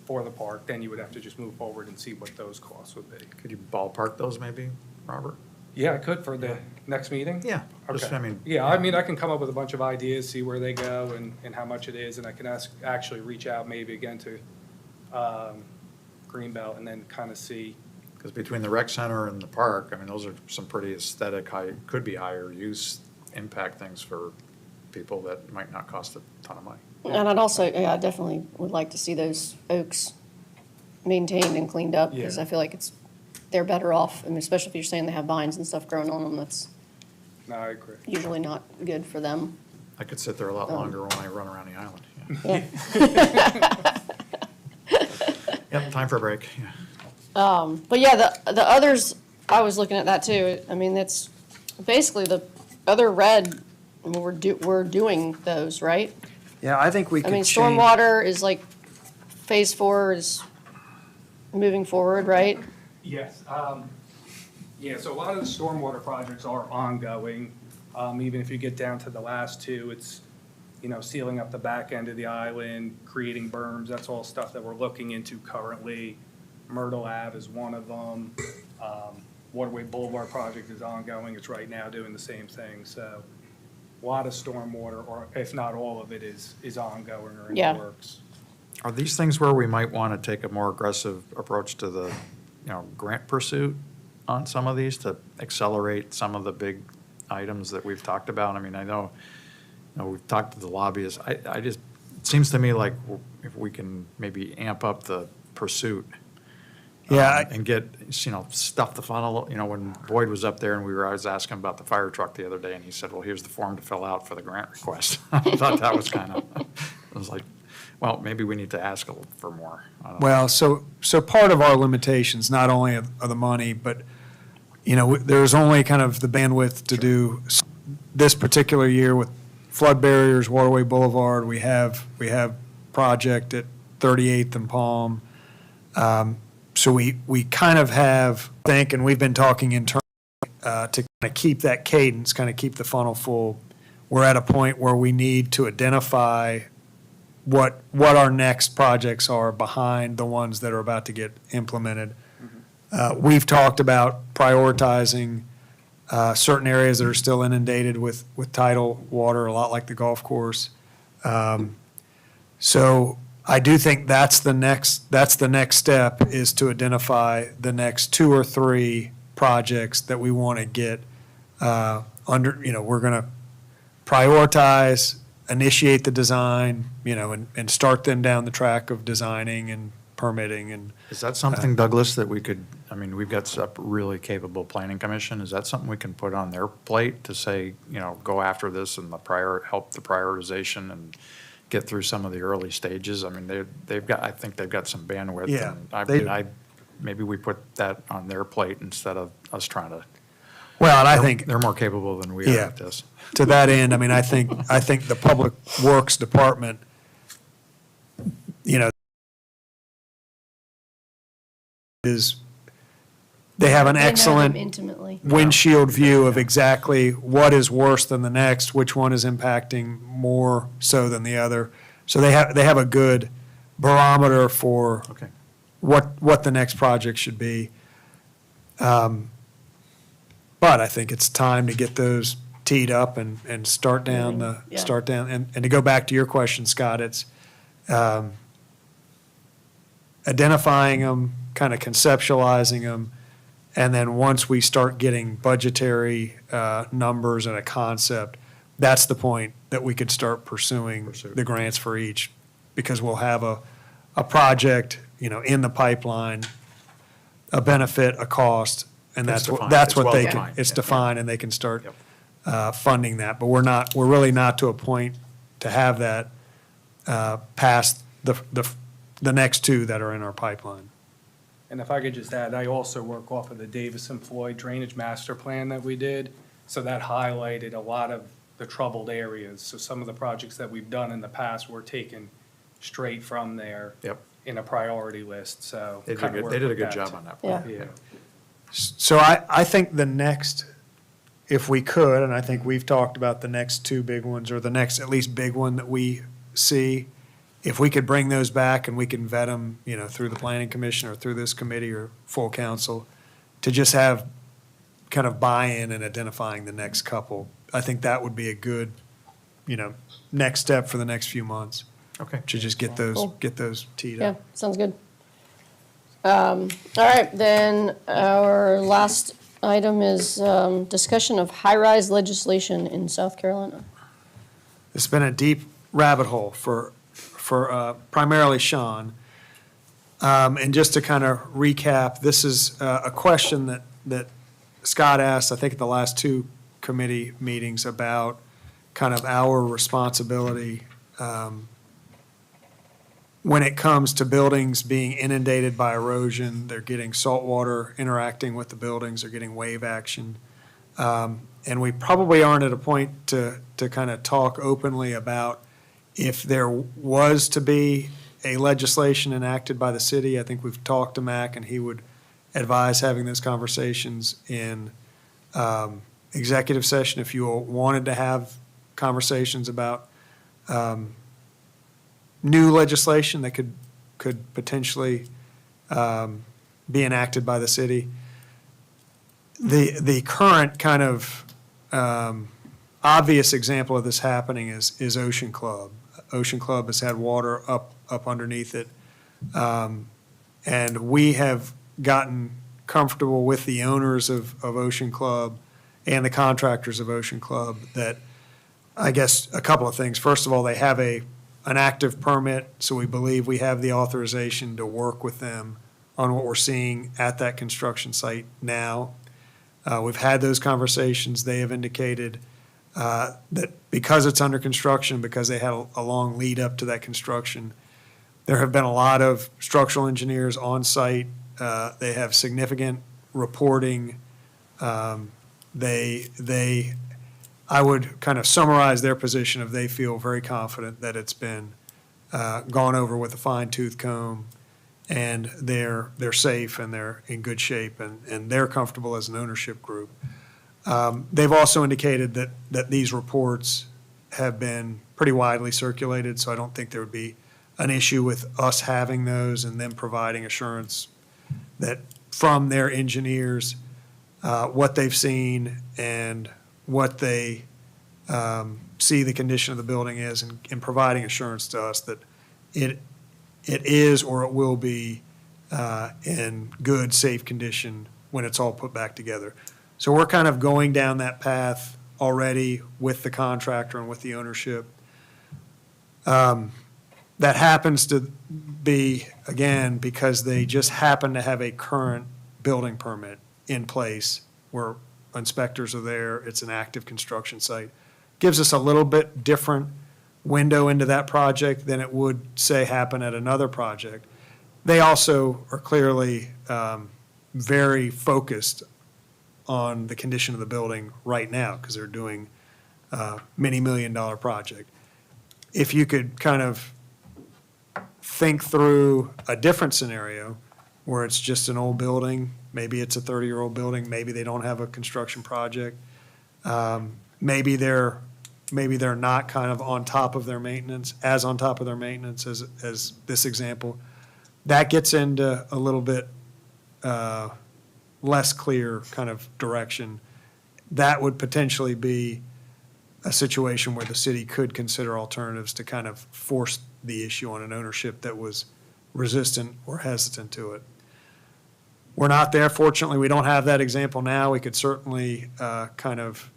I: for the park, then you would have to just move forward and see what those costs would be.
B: Could you ballpark those maybe, Robert?
I: Yeah, I could for the next meeting.
B: Yeah, just,
I: Okay.
B: I mean.
I: Yeah, I mean, I can come up with a bunch of ideas, see where they go and how much it is, and I can actually reach out maybe again to Greenbelt and then kind of see.
B: Because between the rec center and the park, I mean, those are some pretty aesthetic, could be higher use impact things for people that might not cost a ton of money.
A: and I'd also, I definitely would like to see those oaks maintained and cleaned up, because
I: Yeah.
A: I feel like they're better off, I mean, especially if you're saying they have vines and stuff growing on them,
I: No, I agree.
A: usually not good for them.
B: I could sit there a lot longer when I run around the island.
A: Yeah.
B: Yep, time for a break, yeah.
A: But yeah, the others, I was looking at that too. I mean, that's basically the other red, I mean, we're doing those, right?
D: Yeah, I think we
A: I
D: could
A: mean,
D: change.
A: stormwater is like, phase 4 is moving forward, right?
I: Yes, yeah, so a lot of the stormwater projects are ongoing. Even if you get down to the last two, it's, you know, sealing up the back end of the island, creating berms, that's all stuff that we're looking into currently. Myrtle Ave is one of them. Waterway Boulevard project is ongoing, it's right now doing the same thing, so a lot of stormwater, or if not all of it, is ongoing or in
A: Yeah.
I: the works.
B: Are these things where we might want to take a more aggressive approach to the, grant pursuit on some of these to accelerate some of the big items that we've talked about? I mean, I know, we've talked to the lobbyists. I just, it seems to me like if we can maybe amp up the pursuit.
D: Yeah,
B: And get, stuff the funnel, when Boyd was up there and I was asking about the fire truck the other day and he said, well, here's the form to fill out for the grant request. I thought that was kind of, I was like, well, maybe we need to ask a little for more. I don't know.
D: Well, so part of our limitations, not only of the money, but, there's only kind of the bandwidth to do this particular year with flood barriers, Waterway Boulevard. We have project at 38th and Palm. So we kind of have, and we've been talking internally to kind of keep that cadence, kind of keep the funnel full. We're at a point where we need to identify what our next projects are behind the ones that are about to get implemented. We've talked about prioritizing certain areas that are still inundated with tidal water, a lot like the golf course. So I do think that's the next step, is to identify the next 2 or 3 projects that we want to get under, we're going to prioritize, initiate the design, and start them down the track of designing and permitting. And
B: Is that something, Douglas, that we could, we've got a really capable planning commission. Is that something we can put on their plate to say, go after this and help the prioritization and get through some of the early stages? I mean, I think they've got some bandwidth.
D: Yeah,
B: And maybe we put that on their plate instead of us trying to.
D: well, and I think
B: They're more capable than we are
D: Yeah.
B: at this.
D: to that end, I think the Public Works Department, they have an
A: They know them
D: excellent
A: intimately.
D: windshield view of exactly what is worse than the next, which one is impacting more so than the other. So they have a good barometer for
B: Okay.
D: what the next project should be. But I think it's time to get those teed up and start down
A: Yeah.
D: and to go back to your question, Scott, it's identifying them, kind of conceptualizing them, and then once we start getting budgetary numbers and a concept, that's the point that we could start pursuing
B: Pursue.
D: the grants for each, because we'll have a project, in the pipeline, a benefit, a cost, and
B: It's defined.
D: that's
B: It's
D: what
B: well
D: they can,
B: defined.
D: it's
B: Yeah.
D: defined, and they can start
B: Yep.
D: funding that. But we're really not to a point to have that past the next 2 that are in our pipeline.
I: And if I could just add, I also work off of the Davis and Floyd Drainage Master Plan that we did. So that highlighted a lot of the troubled areas. So some of the projects that we've done in the past were taken straight from there.
B: Yep.
I: In a priority list, so.
B: They did
I: kinda
B: a
I: work
B: good, they did a
I: with
B: good
I: that.
B: job on that.
A: Yeah.
I: Yeah.
D: So I think the next, if we could, and I think we've talked about the next 2 big ones, or the next at least big one that we see, if we could bring those back and we can vet them, through the planning commission or through this committee or full council, to just have kind of buy-in and identifying the next couple, I think that would be a good, next step for the next few months,
B: Okay.
D: to just get
A: Cool.
D: those teed
A: Yeah,
D: up.
A: sounds good. All right, then our last item is discussion of high-rise legislation in South Carolina.
D: It's been a deep rabbit hole for primarily Sean. And just to kind of recap, this is a question that Scott asked, I think, at the last 2 committee meetings about kind of our responsibility when it comes to buildings being inundated by erosion. They're getting salt water interacting with the buildings, they're getting wave action. And we probably aren't at a point to kind of talk openly about if there was to be a legislation enacted by the city. I think we've talked to Mac, and he would advise having those conversations in executive session if you wanted to have conversations about new legislation that could potentially be enacted by the city. The current kind of obvious example of this happening is Ocean Club. Ocean Club has had water up underneath it. And we have gotten comfortable with the owners of Ocean Club and the contractors of Ocean Club that, I guess, a couple of things. First of all, they have an active permit, so we believe we have the authorization to work with them on what we're seeing at that construction site now. We've had those conversations. They have indicated that because it's under construction, because they had a long lead up to that construction, there have been a lot of structural engineers on site. They have significant reporting. I would kind of summarize their position of they feel very confident that it's been gone over with a fine tooth comb, and they're safe and they're in good shape, and they're comfortable as an ownership group. They've also indicated that these reports have been pretty widely circulated, so I don't think there would be an issue with us having those and them providing assurance that from their engineers, what they've seen and what they see the condition of the building is, and providing assurance to us that it is or it will be in good, safe condition when it's all put back together. So we're kind of going down that path already with the contractor and with the ownership. That happens to be, again, because they just happen to have a current building permit in place where inspectors are there, it's an active construction site. Gives us a little bit different window into that project than it would, say, happen at another project. They also are clearly very focused on the condition of the building right now because they're doing a many million-dollar project. If you could kind of think through a different scenario where it's just an old building, maybe it's a 30-year-old building, maybe they don't have a construction project, maybe they're not kind of on top of their maintenance, as on top of their maintenance as this example. That gets into a little bit less clear kind of direction. That would potentially be a situation where the city could consider alternatives to kind of force the issue on an ownership that was resistant or hesitant to it. We're not there. Fortunately, we don't have that example now. We could certainly kind of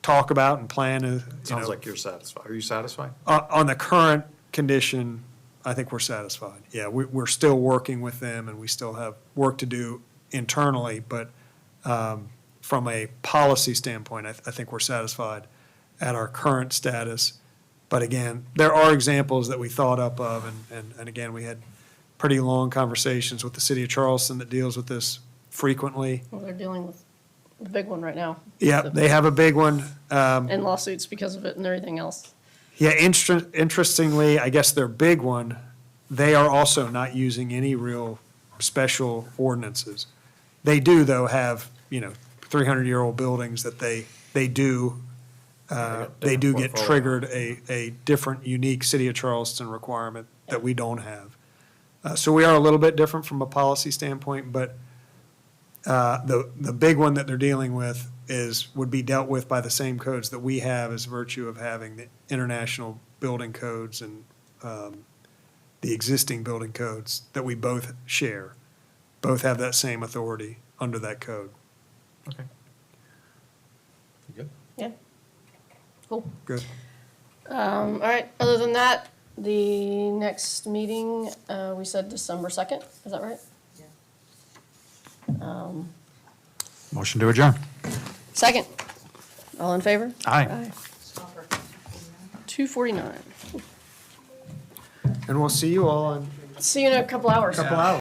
D: talk about and plan.
B: Sounds like you're satisfied. Are you satisfied?
D: On the current condition, I think we're satisfied. Yeah, we're still working with them, and we still have work to do internally, but from a policy standpoint, I think we're satisfied at our current status. But again, there are examples that we thought up of, and again, we had pretty long conversations with the city of Charleston that deals with this frequently.
A: Well, they're dealing with a big one right now.
D: Yeah, they have a big one.
A: And lawsuits because of it and everything else.
D: Yeah, interestingly, I guess their big one, they are also not using any real special ordinances. They do, though, have, 300-year-old buildings that they do get triggered a different, unique City of Charleston requirement that we don't have. So we are a little bit different from a policy standpoint, but the big one that they're dealing with would be dealt with by the same codes that we have as virtue of having the international building codes and the existing building codes that we both share. Both have that same authority under that code.
B: Okay. You good?
A: Yeah. Cool.
D: Good.
A: All right, other than that, the next meeting, we said December 2nd, is that right?
B: Motion to adjourn.
A: Second. All in favor?
B: Aye.
A: 2:49.
D: And we'll see you all in
A: See you in a couple hours.
D: a couple hours.